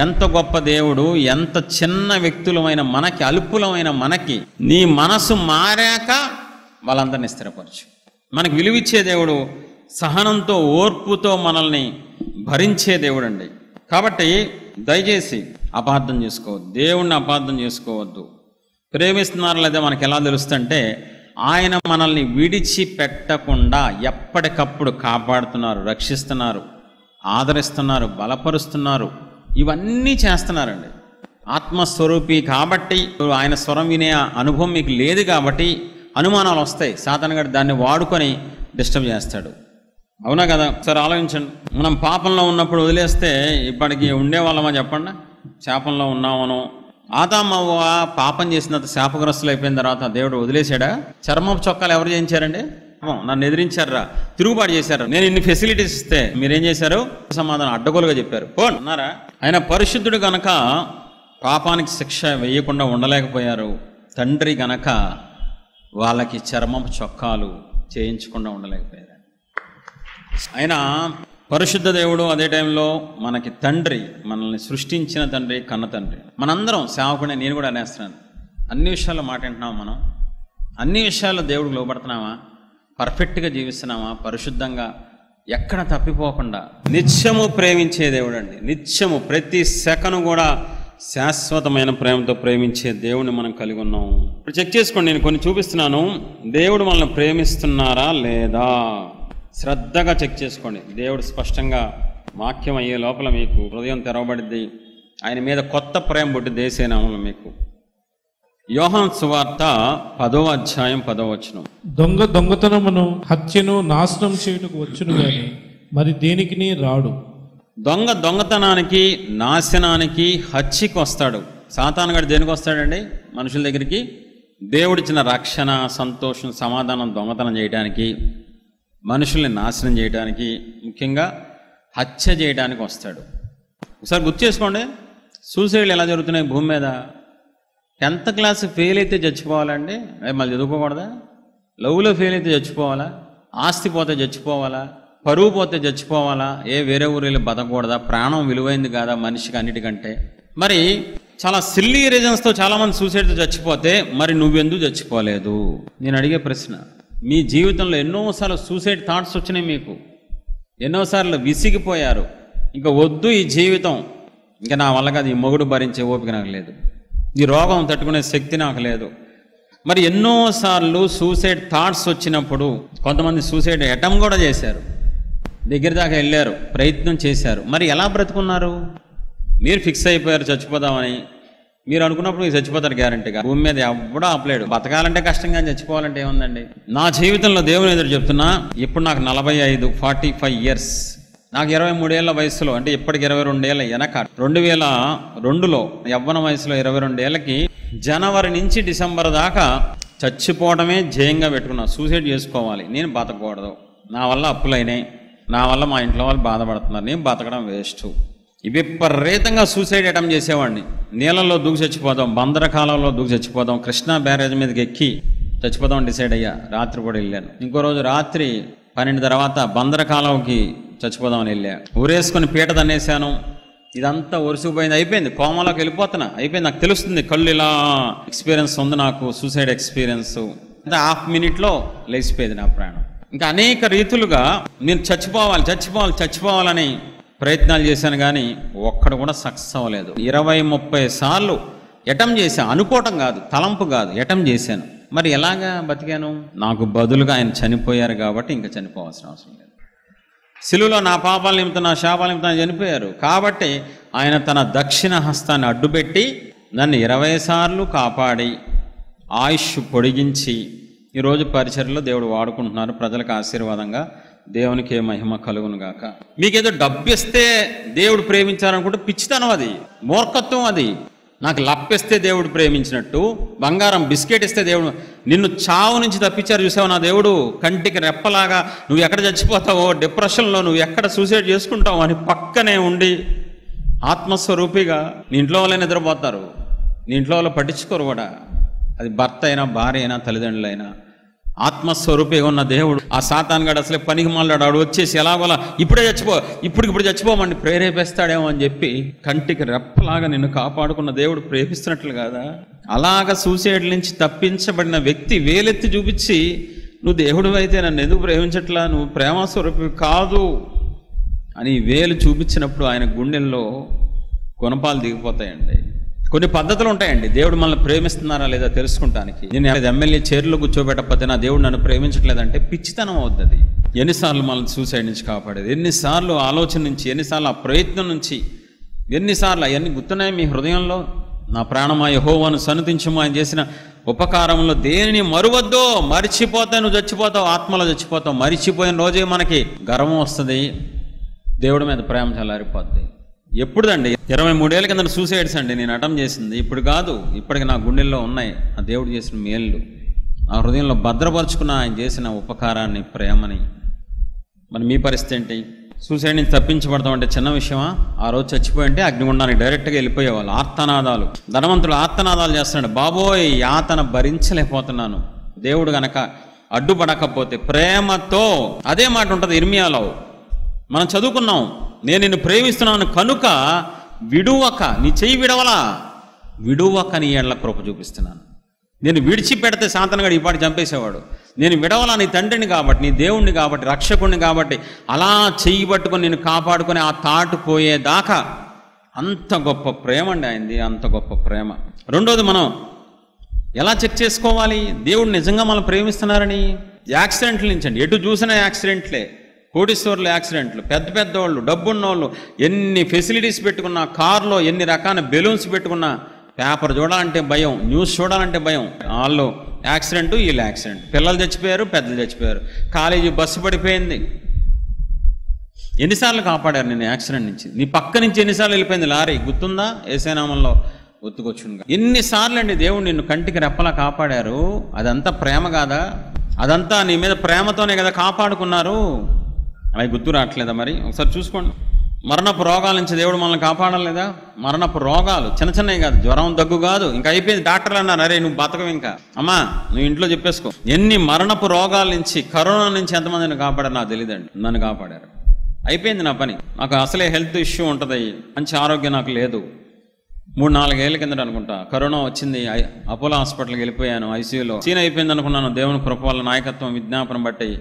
ఎంత గొప్ప దేవుడు! ఎంత చిన్న వ్యక్తులమైన మనకి, అల్పులమైన మనకి నీ మనసు మారాక వాళ్ళందరినీ స్థిరపరచు. మనకి విలువిచ్చే దేవుడు, సహనంతో ఓర్పుతో మనల్ని భరించే దేవుడు అండి. కాబట్టి దయచేసి అపార్థం చేసుకోవద్దు, దేవుణ్ణి అపార్థం చేసుకోవద్దు. ప్రేమిస్తున్నారు లేదా మనకి ఎలా తెలుస్తుందంటే, ఆయన మనల్ని విడిచిపెట్టకుండా ఎప్పటికప్పుడు కాపాడుతున్నారు, రక్షిస్తున్నారు, ఆదరిస్తున్నారు, బలపరుస్తున్నారు, ఇవన్నీ చేస్తున్నారండి. ఆత్మస్వరూపి కాబట్టి ఆయన స్వరం వినే అనుభవం మీకు లేదు కాబట్టి అనుమానాలు వస్తాయి. సాతాను గారు దాన్ని వాడుకొని డిస్టర్బ్ చేస్తాడు. అవునా కదా? సరే ఆలోచించండి. మనం పాపంలో ఉన్నప్పుడు వదిలేస్తే ఇప్పటికి ఉండేవాళ్ళమా చెప్పండి? శాపంలో ఉన్నామను. ఆదామవ్వ పాపం చేసినంత శాపగ్రస్తులు అయిపోయిన తర్వాత దేవుడు వదిలేశాడా? చర్మపు చొక్కాలు ఎవరు చేయించారండి? నన్ను ఎదిరించారా, తిరుగుబాటు చేశారు. నేను ఇన్ని ఫెసిలిటీస్ ఇస్తే మీరేం చేశారు? సమాధానం అడ్డగోలుగా చెప్పారు. అన్నారా? ఆయన పరిశుద్ధుడు గనక పాపానికి శిక్ష వేయకుండా ఉండలేకపోయారు. తండ్రి గనక వాళ్ళకి చర్మపు చొక్కాలు చేయించకుండా ఉండలేకపోయారు. ఆయన పరిశుద్ధ దేవుడు, అదే టైంలో మనకి తండ్రి, మనల్ని సృష్టించిన తండ్రి, కన్న తండ్రి. మనందరం సేవకునే, నేను కూడా అనేస్తున్నాను. అన్ని విషయాల్లో మాట వింటున్నాం మనం? అన్ని విషయాల్లో దేవుడికి లోబడుతున్నామా? పర్ఫెక్ట్గా జీవిస్తున్నామా? పరిశుద్ధంగా, ఎక్కడ తప్పిపోకుండా నిత్యము ప్రేమించే దేవుడు అండి. నిత్యము ప్రతి సెకను కూడా శాశ్వతమైన ప్రేమతో ప్రేమించే దేవుడిని మనం కలిగి ఉన్నాం. ఇప్పుడు చెక్ చేసుకోండి, నేను కొన్ని చూపిస్తున్నాను. దేవుడు మనల్ని ప్రేమిస్తున్నారా లేదా శ్రద్ధగా చెక్ చేసుకోండి. దేవుడు స్పష్టంగా వాక్యం అయ్యే లోపల మీకు హృదయం తెరవబడిద్ది. ఆయన మీద కొత్త ప్రేమ పుట్టి దేశేనామం మీకు. యోహాను సువార్త 10వ అధ్యాయం 10వ వచనం. దొంగతనమును, హత్యను, నాశనం చేయుటకు వచ్చును గాని మరి దేనికిని రాడు. దొంగతనానికి, నాశనానికి, హత్యకి వస్తాడు. సాతాను గారు దేనికి వస్తాడండి? మనుషుల దగ్గరికి దేవుడిచ్చిన రక్షణ, సంతోషం, సమాధానం దొంగతనం చేయడానికి, మనుషుల్ని నాశనం చేయడానికి, ముఖ్యంగా హత్య చేయడానికి వస్తాడు. ఒకసారి గుర్తు చేసుకోండి, సూసైడ్లు ఎలా జరుగుతున్నాయి భూమి మీద. 10th క్లాస్ ఫెయిల్ అయితే చచ్చిపోవాలండి? మళ్ళీ చదువుకోకూడదా? లవ్లో ఫెయిల్ అయితే చచ్చిపోవాలా? ఆస్తి పోతే చచ్చిపోవాలా? పరువు పోతే చచ్చిపోవాలా? వేరే ఊరిలో బతకూడదా? ప్రాణం విలువైంది కాదా మనిషికి అన్నిటికంటే? మరి చాలా సిల్లీ రీజన్స్తో చాలామంది సూసైడ్తో చచ్చిపోతే మరి నువ్వెందుకు చచ్చిపోలేదు? నేను అడిగే ప్రశ్న. మీ జీవితంలో ఎన్నోసార్లు సూసైడ్ థాట్స్ వచ్చినాయి మీకు, ఎన్నోసార్లు విసిగిపోయారు, ఇంకా వద్దు ఈ జీవితం, ఇంకా నా వల్ల కాదు, ఈ మొగుడు భరించే ఓపిక నాకు లేదు, ఈ రోగం తట్టుకునే శక్తి నాకు లేదు. మరి ఎన్నోసార్లు సూసైడ్ థాట్స్ వచ్చినప్పుడు కొంతమంది సూసైడ్ అటెంప్ట్ కూడా చేశారు, దగ్గర దాకా వెళ్ళారు, ప్రయత్నం చేశారు. మరి ఎలా బ్రతుకున్నారు? మీరు ఫిక్స్ అయిపోయారు చచ్చిపోదామని. మీరు అనుకున్నప్పుడు మీరు చచ్చిపోతారు గ్యారంటీగా. భూమి మీద ఎవడో ఆపలేడు. బతకాలంటే కష్టంగా, చచ్చిపోవాలంటే ఏముందండి? నా జీవితంలో దేవుని ఎదురు చెప్తున్నా, ఇప్పుడు నాకు 45 ఇయర్స్. నాకు 23 ఏళ్ల వయసులో, అంటే ఇప్పటికి 22 ఏళ్ళ వెనక 2002లో యవ్వన వయసులో 22 ఏళ్ళకి జనవరి నుంచి డిసెంబర్ దాకా చచ్చిపోవడమే ధ్యేయంగా పెట్టుకున్నా. సూసైడ్ చేసుకోవాలి, నేను బతకూడదు, నా వల్ల అప్పులైనాయి, నా వల్ల మా ఇంట్లో వాళ్ళు బాధపడుతున్నారు, నేను బతకడం వేస్ట్. విపరీతంగా సూసైడ్ అటెంప్ట్ చేసేవాడిని. నీళ్ళల్లో దూకి చచ్చిపోదాం, బందరకాలంలో దూకి చచ్చిపోదాం, కృష్ణా బ్యారేజ్ మీదకి ఎక్కి చచ్చిపోదాం డిసైడ్ అయ్యా. రాత్రి కూడా వెళ్ళాను. ఇంకో రోజు రాత్రి 12 తర్వాత బందరకాలంకి చచ్చిపోదామని వెళ్ళా. ఊరేసుకొని పీట తన్నేసాను. ఇదంతా ఒరుసుకుపోయింది, అయిపోయింది, కోమలోకి వెళ్ళిపోతున్నా, అయిపోయింది. నాకు తెలుస్తుంది, కళ్ళు ఇలా ఎక్స్పీరియన్స్ ఉంది నాకు, సూసైడ్ ఎక్స్పీరియన్స్. అంటే హాఫ్ మినిట్లో లేచిపోయేది నా ప్రాణం. ఇంకా అనేక రీతులుగా నేను చచ్చిపోవాలని ప్రయత్నాలు చేశాను, కానీ ఒక్కడు కూడా సక్సెస్ అవ్వలేదు. 20-30 సార్లు అటెంప్ట్ చేశాను. అనుకోవటం కాదు, తలంపు కాదు, అటెంప్ట్ చేశాను. మరి ఎలాగా బతికాను? నాకు బదులుగా ఆయన చనిపోయారు కాబట్టి ఇంకా చనిపోవాల్సిన అవసరం లేదు. సిలువలో నా పాపాల నిమిత్తం, నా శాపాల నిమిత్తం ఆయన చనిపోయారు కాబట్టి ఆయన తన దక్షిణ హస్తాన్ని అడ్డుపెట్టి నన్ను 20 సార్లు కాపాడి ఆయుష్ పొడిగించి ఈరోజు పరిచర్యలో దేవుడు వాడుకుంటున్నారు. ప్రజలకు ఆశీర్వాదంగా. దేవునికి ఏ మహిమ కలుగును గాక. మీకేదో డబ్బు ఇస్తే దేవుడు ప్రేమించాలనుకుంటే పిచ్చితనం, అది మూర్ఖత్వం. అది నాకు లప్పిస్తే దేవుడు ప్రేమించినట్టు, బంగారం బిస్కెట్ ఇస్తే దేవుడు, నిన్ను చావు నుంచి తప్పించారు చూసావు నా దేవుడు, కంటికి రెప్పలాగా నువ్వు ఎక్కడ చచ్చిపోతావో, డిప్రెషన్లో నువ్వు ఎక్కడ సూసైడ్ చేసుకుంటావు అని పక్కనే ఉండి ఆత్మస్వరూపిగా నీ ఇంట్లో వాళ్ళే నిద్రపోతారు, నీ ఇంట్లో వాళ్ళు పట్టించుకోరు కూడా. అది భర్త అయినా, భార్య అయినా, తల్లిదండ్రులైనా. ఆత్మస్వరూపిగా ఉన్న దేవుడు ఆ సాతానుగాడు అసలే పనికి మాట్లాడాడు వచ్చేసి ఎలాగోలా ఇప్పుడు చచ్చిపోమండి ప్రేరేపిస్తాడేమో అని చెప్పి కంటికి రెప్పలాగా నిన్ను కాపాడుకున్న దేవుడు ప్రేమిస్తున్నట్లు కాదా? అలాగ సూసైడ్ నుంచి తప్పించబడిన వ్యక్తి వేలెత్తి చూపించి నువ్వు దేవుడు అయితే నన్ను ఎందుకు ప్రేమించట్లా, నువ్వు ప్రేమస్వరూపి కాదు అని వేలు చూపించినప్పుడు ఆయన గుండెల్లో గుణపాలు దిగిపోతాయండి. కొన్ని పద్ధతులు ఉంటాయండి దేవుడు మనల్ని ప్రేమిస్తున్నారా లేదా తెలుసుకుంటానికి. నేను ఎమ్మెల్యే చైర్లో కూర్చోబెట్టకపోతే నా దేవుడు నన్ను ప్రేమించట్లేదంటే పిచ్చితనం అవుతుంది. ఎన్నిసార్లు మనల్ని సూసైడ్ నుంచి కాపాడేది, ఎన్నిసార్లు ఆలోచన నుంచి, ఎన్నిసార్లు ఆ ప్రయత్నం నుంచి, ఎన్నిసార్లు అవన్నీ గుర్తున్నాయి మీ హృదయంలో? నా ప్రాణమా యెహోవాను సన్నుతించుము, ఆయన చేసిన ఉపకారంలో దేనిని మరువద్దో, మరిచిపోతే నువ్వు చచ్చిపోతావు, ఆత్మలో చచ్చిపోతావు. మరిచిపోయిన రోజే మనకి గర్వం వస్తుంది, దేవుడి మీద ప్రేమ చల్లారిపోద్ది. ఎప్పుడుదండి? 23 ఏళ్ళ కింద సూసైడ్స్ అండి నేను అటెంప్ట్ చేసింది. ఇప్పుడు కాదు, ఇప్పటికి నా గుండెల్లో ఉన్నాయి ఆ దేవుడు చేసిన మేళ్ళు, నా హృదయంలో భద్రపరుచుకున్న ఆయన చేసిన ఉపకారాన్ని, ప్రేమని. మరి మీ పరిస్థితి ఏంటి? సూసైడ్ నుంచి తప్పించబడతామంటే చిన్న విషయమా? ఆ రోజు చచ్చిపోయింటే అగ్నిగుండానికి డైరెక్ట్గా వెళ్ళిపోయేవాళ్ళు. ఆర్తనాదాలు, ధనవంతులు ఆర్తనాదాలు చేస్తున్నాడు, బాబోయ్ యాతన భరించలేకపోతున్నాను. దేవుడు గనక అడ్డుపడకపోతే ప్రేమతో, అదే మాట ఉంటుంది ఇర్మియాలో, మనం చదువుకున్నాం, నేను నిన్ను ప్రేమిస్తున్నాను కనుక విడువక, నీ చెయ్యి విడువక నీ ఎడల కృప చూపిస్తున్నాను. నేను విడిచిపెడితే సాతానుగాడు ఈ పాటి చంపేసేవాడు. నేను విడవలా, నీ తండ్రిని కాబట్టి, నీ దేవుణ్ణి కాబట్టి, రక్షకుణ్ణి కాబట్టి అలా చెయ్యి పట్టుకొని నేను కాపాడుకొని ఆ తాటు పోయేదాకా. అంత గొప్ప ప్రేమ అండి ఆయనది, అంత గొప్ప ప్రేమ. రెండోది, మనం ఎలా చెక్ చేసుకోవాలి దేవుడు నిజంగా మనం ప్రేమిస్తున్నారని? యాక్సిడెంట్ల నుంచి అండి, ఎటు చూసినా యాక్సిడెంట్లే. కోటీశ్వర్లు యాక్సిడెంట్లు, పెద్ద పెద్దవాళ్ళు, డబ్బున్నోళ్ళు, ఎన్ని ఫెసిలిటీస్ పెట్టుకున్నా, కార్లో ఎన్ని రకాల బెలూన్స్ పెట్టుకున్నా, పేపర్ చూడాలంటే భయం, న్యూస్ చూడాలంటే భయం. వాళ్ళు యాక్సిడెంట్, వీళ్ళు యాక్సిడెంట్, పిల్లలు చచ్చిపోయారు, పెద్దలు చచ్చిపోయారు, కాలేజీ బస్సు పడిపోయింది. ఎన్నిసార్లు కాపాడారు నేను యాక్సిడెంట్ నుంచి? నీ పక్క నుంచి ఎన్నిసార్లు వెళ్ళిపోయింది లారీ, గుర్తుందా? యేసేనామంలో ఒత్తుకొచ్చునుగా. ఎన్నిసార్లు అండి దేవుడు నిన్ను కంటికి రెప్పలా కాపాడారు. అదంతా ప్రేమ కాదా? అదంతా నీ మీద ప్రేమతోనే కదా కాపాడుకున్నారు. అవి గుర్తు రావట్లేదా? మరి ఒకసారి చూసుకోండి. మరణపు రోగాల నుంచి దేవుడు మనల్ని కాపాడలేదా? మరణపు రోగాలు చిన్న చిన్నవి కాదు, జ్వరం, దగ్గు కాదు, ఇంకా అయిపోయింది. డాక్టర్లు అన్నారు, అరే నువ్వు బతకవు ఇంకా, అమ్మా నువ్వు ఇంట్లో చెప్పేసుకో. ఎన్ని మరణపు రోగాల నుంచి, కరోనా నుంచి ఎంతమందిని కాపాడారు నాకు తెలియదండి. నన్ను కాపాడారు, అయిపోయింది నా పని. నాకు అసలే హెల్త్ ఇష్యూ ఉంటుంది, మంచి ఆరోగ్యం నాకు లేదు. 3-4 ఏళ్ళ కిందట అనుకుంటా కరోనా వచ్చింది. అపోలో హాస్పిటల్కి వెళ్ళిపోయాను, ఐసీయూలో. సీన్ అయిపోయింది అనుకున్నాను. దేవుని కృప వల్ల, నాయకత్వం, విజ్ఞాపనం బట్టి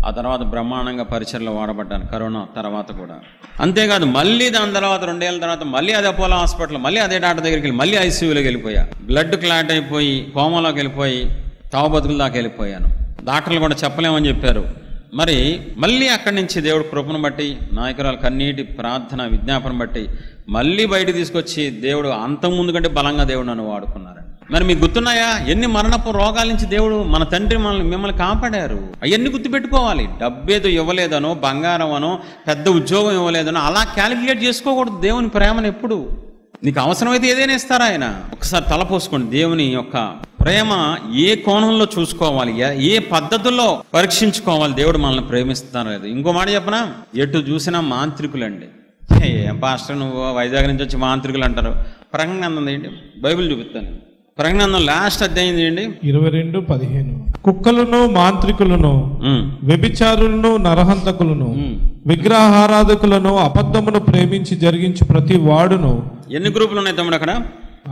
ఆ తర్వాత బ్రహ్మాండంగా పరిచర్లో వాడబడ్డాను కరోనా తర్వాత కూడా. అంతేకాదు మళ్ళీ దాని తర్వాత 2 ఏళ్ళ తర్వాత మళ్ళీ అదే అపోలో హాస్పిటల్, మళ్ళీ అదే డాక్టర్ దగ్గరికి వెళ్ళి మళ్ళీ ఐసీయూలోకి వెళ్ళిపోయా. బ్లడ్ క్లాట్ అయిపోయి కోమాలోకి వెళ్ళిపోయి తావు బతుకుల దాకా వెళ్ళిపోయాను. డాక్టర్లు కూడా చెప్పలేమని చెప్పారు. మరి మళ్ళీ అక్కడి నుంచి దేవుడు కృపను బట్టి, నాయకురాలు కన్నీటి ప్రార్థన, విజ్ఞాపనం బట్టి మళ్ళీ బయట తీసుకొచ్చి దేవుడు అంతకుముందు కంటే బలంగా దేవుడు నన్ను వాడుకున్నారండి. మరి మీకు గుర్తున్నాయా ఎన్ని మరణపు రోగాల నుంచి దేవుడు మన తండ్రి మిమ్మల్ని కాపాడారు? అవన్నీ గుర్తుపెట్టుకోవాలి. డబ్బేదో ఇవ్వలేదనో, బంగారం అనో, పెద్ద ఉద్యోగం ఇవ్వలేదనో అలా క్యాలిక్యులేట్ చేసుకోకూడదు దేవుని ప్రేమను. ఎప్పుడు నీకు అవసరమైతే ఏదైనా ఇస్తారా ఆయన? ఒకసారి తలపోసుకోండి. దేవుని యొక్క ప్రేమ ఏ కోణంలో చూసుకోవాలి, ఏ పద్ధతుల్లో పరీక్షించుకోవాలి దేవుడు మనల్ని ప్రేమిస్తున్నారా లేదు. ఇంకో మాట చెప్పనా, ఎటు చూసినా మాంత్రికులండి. ఏం పాస్టర్ నువ్వు వైజాగ్ నుంచి వచ్చి మాంత్రికులు అంటారు. ప్రకటన ఏంటి, బైబిల్ చూపిస్తాను. ప్రకటన లాస్ట్ అధ్యాయం ఏంటి, 22:15. కుక్కలను, మాంత్రికులను, వ్యభిచారులను, నరహంతకులను, విగ్రహారాధకులను, అబద్ధమును ప్రేమించి జరిగించి ప్రతి వాడును. ఎన్ని గ్రూపులు ఉన్నాయి తమ్ముడు అక్కడ?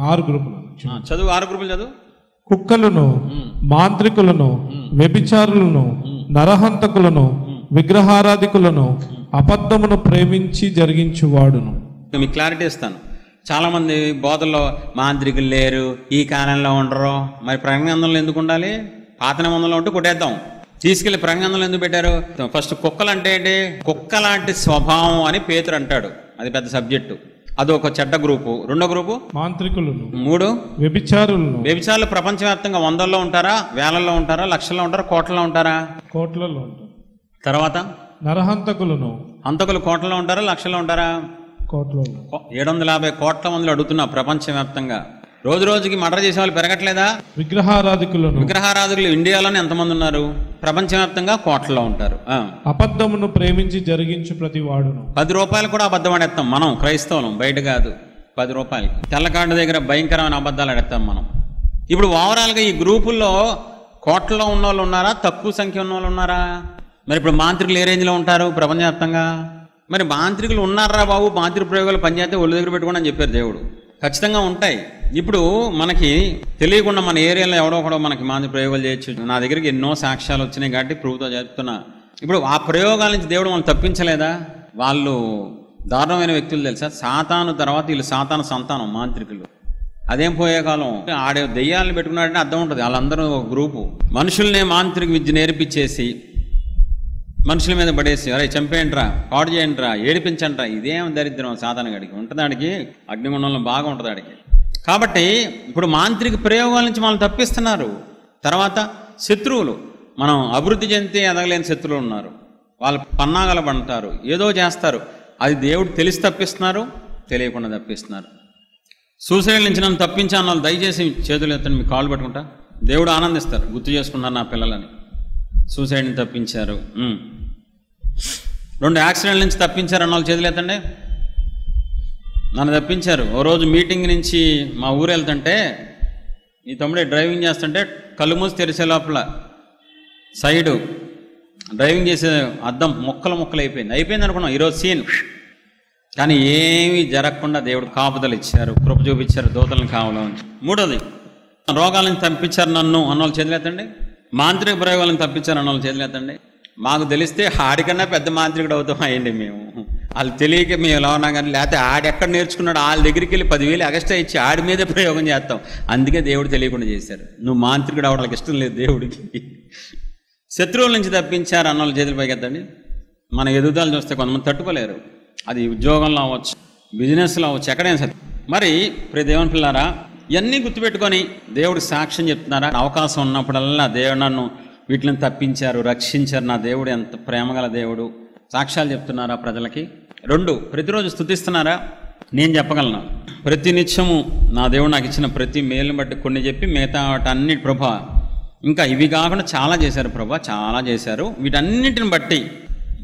6 గ్రూపులు. చదువు, 6 గ్రూపులు చదువు. కుక్కలను, మాంత్రికులను, వ్యభిచారులను, నరహంతకులను, విగ్రహారాధికులను, అబద్ధమును ప్రేమించి జరిగించువాడును. మీకు క్లారిటీ ఇస్తాను. చాలామంది బోధల్లో మాంత్రికులు లేరు, ఈ కాలంలో ఉండరు. మరి ప్రకటనలో ఎందుకు ఉండాలి? పాత నిబంధనలో ఉంటే కొట్టేద్దాం. తీసుకెళ్లి ప్రకటనలో ఎందుకు పెట్టారు? ఫస్ట్ కుక్కలు అంటే ఏంటి? కుక్క లాంటి స్వభావం అని పేతురు అంటాడు. అది పెద్ద సబ్జెక్టు. అదొక చెడ్డ గ్రూపు. రెండో గ్రూపు మాంత్రికులను. 3 వ్యభిచారులను. వ్యభిచారులు ప్రపంచవ్యాప్తంగా 100ల్లో ఉంటారా, వేలల్లో ఉంటారా, లక్షల్లో ఉంటారా, కోట్లలో ఉంటారా? కోట్లలో ఉంటారు. తర్వాత నరహంతకులను. హంతకులు కోట్లలో ఉంటారా, లక్షల్లో ఉంటారా? కోట్లలో. 750 కోట్ల మందిలో అడుగుతున్నా ప్రపంచవ్యాప్తంగా. రోజు రోజుకి మర్డర్ చేసే వాళ్ళు పెరగట్లేదా? విగ్రహారాధికులను. విగ్రహారాధకులు ఇండియాలోనే ఎంతమంది ఉన్నారు? ప్రపంచవ్యాప్తంగా కోట్లలో ఉంటారు. అబద్ధమును ప్రేమించి జరిగించు ప్రతి వాడును. 10 రూపాయలు కూడా అబద్ధం ఆడేస్తాం మనం, క్రైస్తవులం. బయట కాదు, 10 రూపాయలు. తెల్లకాండ దగ్గర భయంకరమైన అబద్ధాలు ఆడేస్తాం మనం. ఇప్పుడు ఓవరాల్గా ఈ గ్రూపుల్లో కోట్లలో ఉన్న వాళ్ళు ఉన్నారా, తక్కువ సంఖ్య ఉన్న వాళ్ళు ఉన్నారా? మరి ఇప్పుడు మాంత్రికులు ఏ రేంజ్లో ఉంటారు ప్రపంచవ్యాప్తంగా? మరి మాంత్రికులు ఉన్నారా బాబు? మాంత్రిక ప్రయోగాలు పనిచేస్తే ఒళ్ళు దగ్గర పెట్టుకోండి అని చెప్పారు దేవుడు. ఖచ్చితంగా ఉంటాయి. ఇప్పుడు మనకి తెలియకుండా మన ఏరియాలో ఎవడో ఒకడో మనకి మాంత్రిక ప్రయోగాలు చేయొచ్చు. నా దగ్గరికి ఎన్నో సాక్ష్యాలు వచ్చినాయి కాబట్టి ప్రూవ్తో చెప్తున్నా. ఇప్పుడు ఆ ప్రయోగాల నుంచి దేవుడు మనం తప్పించలేదా? వాళ్ళు దారుణమైన వ్యక్తులు తెలుసా? సాతాను తర్వాత వీళ్ళు సాతాను సంతానం మాంత్రికులు. అదేం పోయే కాలం. ఆడే దెయ్యాలను పెట్టుకున్నాడంటే అర్థం ఉంటుంది. వాళ్ళందరూ ఒక గ్రూపు. మనుషుల్నే మాంత్రిక విద్య నేర్పించేసి మనుషుల మీద పడేసి, అరే చంపేయండిరా, పాడు చేయండిరా, ఏడిపించండిరా. ఇదేం దరిద్రం సాతానగాడికి ఉంటుంది. ఆడికి అగ్నిగుండంలో బాగా ఉంటుంది ఆడికి. కాబట్టి ఇప్పుడు మాంత్రిక ప్రయోగాల నుంచి మనం తప్పిస్తున్నారు. తర్వాత శత్రువులు, మనం అభివృద్ధి చెందితే ఎదగలేని శత్రువులు ఉన్నారు. వాళ్ళు పన్నాగాలు పంటారు, ఏదో చేస్తారు. అది దేవుడు తెలిసి తప్పిస్తున్నారు, తెలియకుండా తప్పిస్తున్నారు. సూసైడ్ నుంచి నన్ను తప్పించాను వాళ్ళు దయచేసి చేతులు ఎత్తండి, మీ కాళ్ళు పట్టుకుంటా. దేవుడు ఆనందిస్తారు, గుర్తు చేసుకున్నారు నా పిల్లలని. సూసైడ్ని తప్పించారు. 2 యాక్సిడెంట్ల నుంచి తప్పించారు అన్న వాళ్ళు చేతులు ఎత్తండి. నన్ను తప్పించారు. ఓ రోజు మీటింగ్ నుంచి మా ఊరు వెళ్తుంటే ఈ తమ్ముడే డ్రైవింగ్ చేస్తుంటే కళ్ళు మూసి తెరిసే లోపల సైడు డ్రైవింగ్ చేసే అద్దం ముక్కలు అయిపోయింది అనుకున్నాం ఈరోజు సీన్. కానీ ఏమీ జరగకుండా దేవుడు కాపుదలు ఇచ్చారు, కృప చూపించారు, దూతలను కావలో. 3వది, రోగాలను తప్పించారు నన్ను అన్నోళ్ళు చేతులెత్తండి. మాంత్రిక ప్రయోగాలను తప్పించారు అన్నోళ్ళు చేతులెత్తండి. మాకు తెలిస్తే ఆడికన్నా పెద్ద మాంత్రికుడు అవుతాం అయ్యండి మేము. వాళ్ళు తెలియక మేము ఎలా ఉన్నా కానీ, లేకపోతే ఆడెక్కడ నేర్చుకున్నాడు వాళ్ళ దగ్గరికి వెళ్ళి 10,000 ఎక్స్ట్రా ఇచ్చి ఆడి మీదే ప్రయోగం చేస్తాం. అందుకే దేవుడు తెలియకుండా చేశారు. నువ్వు మాంత్రికుడు అవడానికి ఇష్టం లేదు దేవుడికి. శత్రువుల నుంచి తప్పించారు అన్నోళ్ళు చేతులు పైకెత్తండి. మన ఎదుగుదల చూస్తే కొంతమంది తట్టుకోలేరు. అది ఉద్యోగంలో అవ్వచ్చు, బిజినెస్లో అవ్వచ్చు, ఎక్కడైనా సరే. మరి ప్రియ దేవుని పిల్లారా, ఇవన్నీ గుర్తుపెట్టుకొని దేవుడికి సాక్ష్యం చెప్తున్నారా? అవకాశం ఉన్నప్పుడల్లా దేవుడు నన్ను వీటిని తప్పించారు, రక్షించారు, నా దేవుడు ఎంత ప్రేమగల దేవుడు, సాక్ష్యాలు చెప్తున్నారా ప్రజలకి? 2, ప్రతిరోజు స్తుతిస్తున్నారా? నేను చెప్పగలను, ప్రతి నిత్యము నా దేవుడు నాకు ఇచ్చిన ప్రతి మేలుని బట్టి కొన్ని చెప్పి మిగతా వాటన్నిటి ప్రభా, ఇంకా ఇవి కాకుండా చాలా చేశారు ప్రభా, చాలా చేశారు. వీటన్నిటిని బట్టి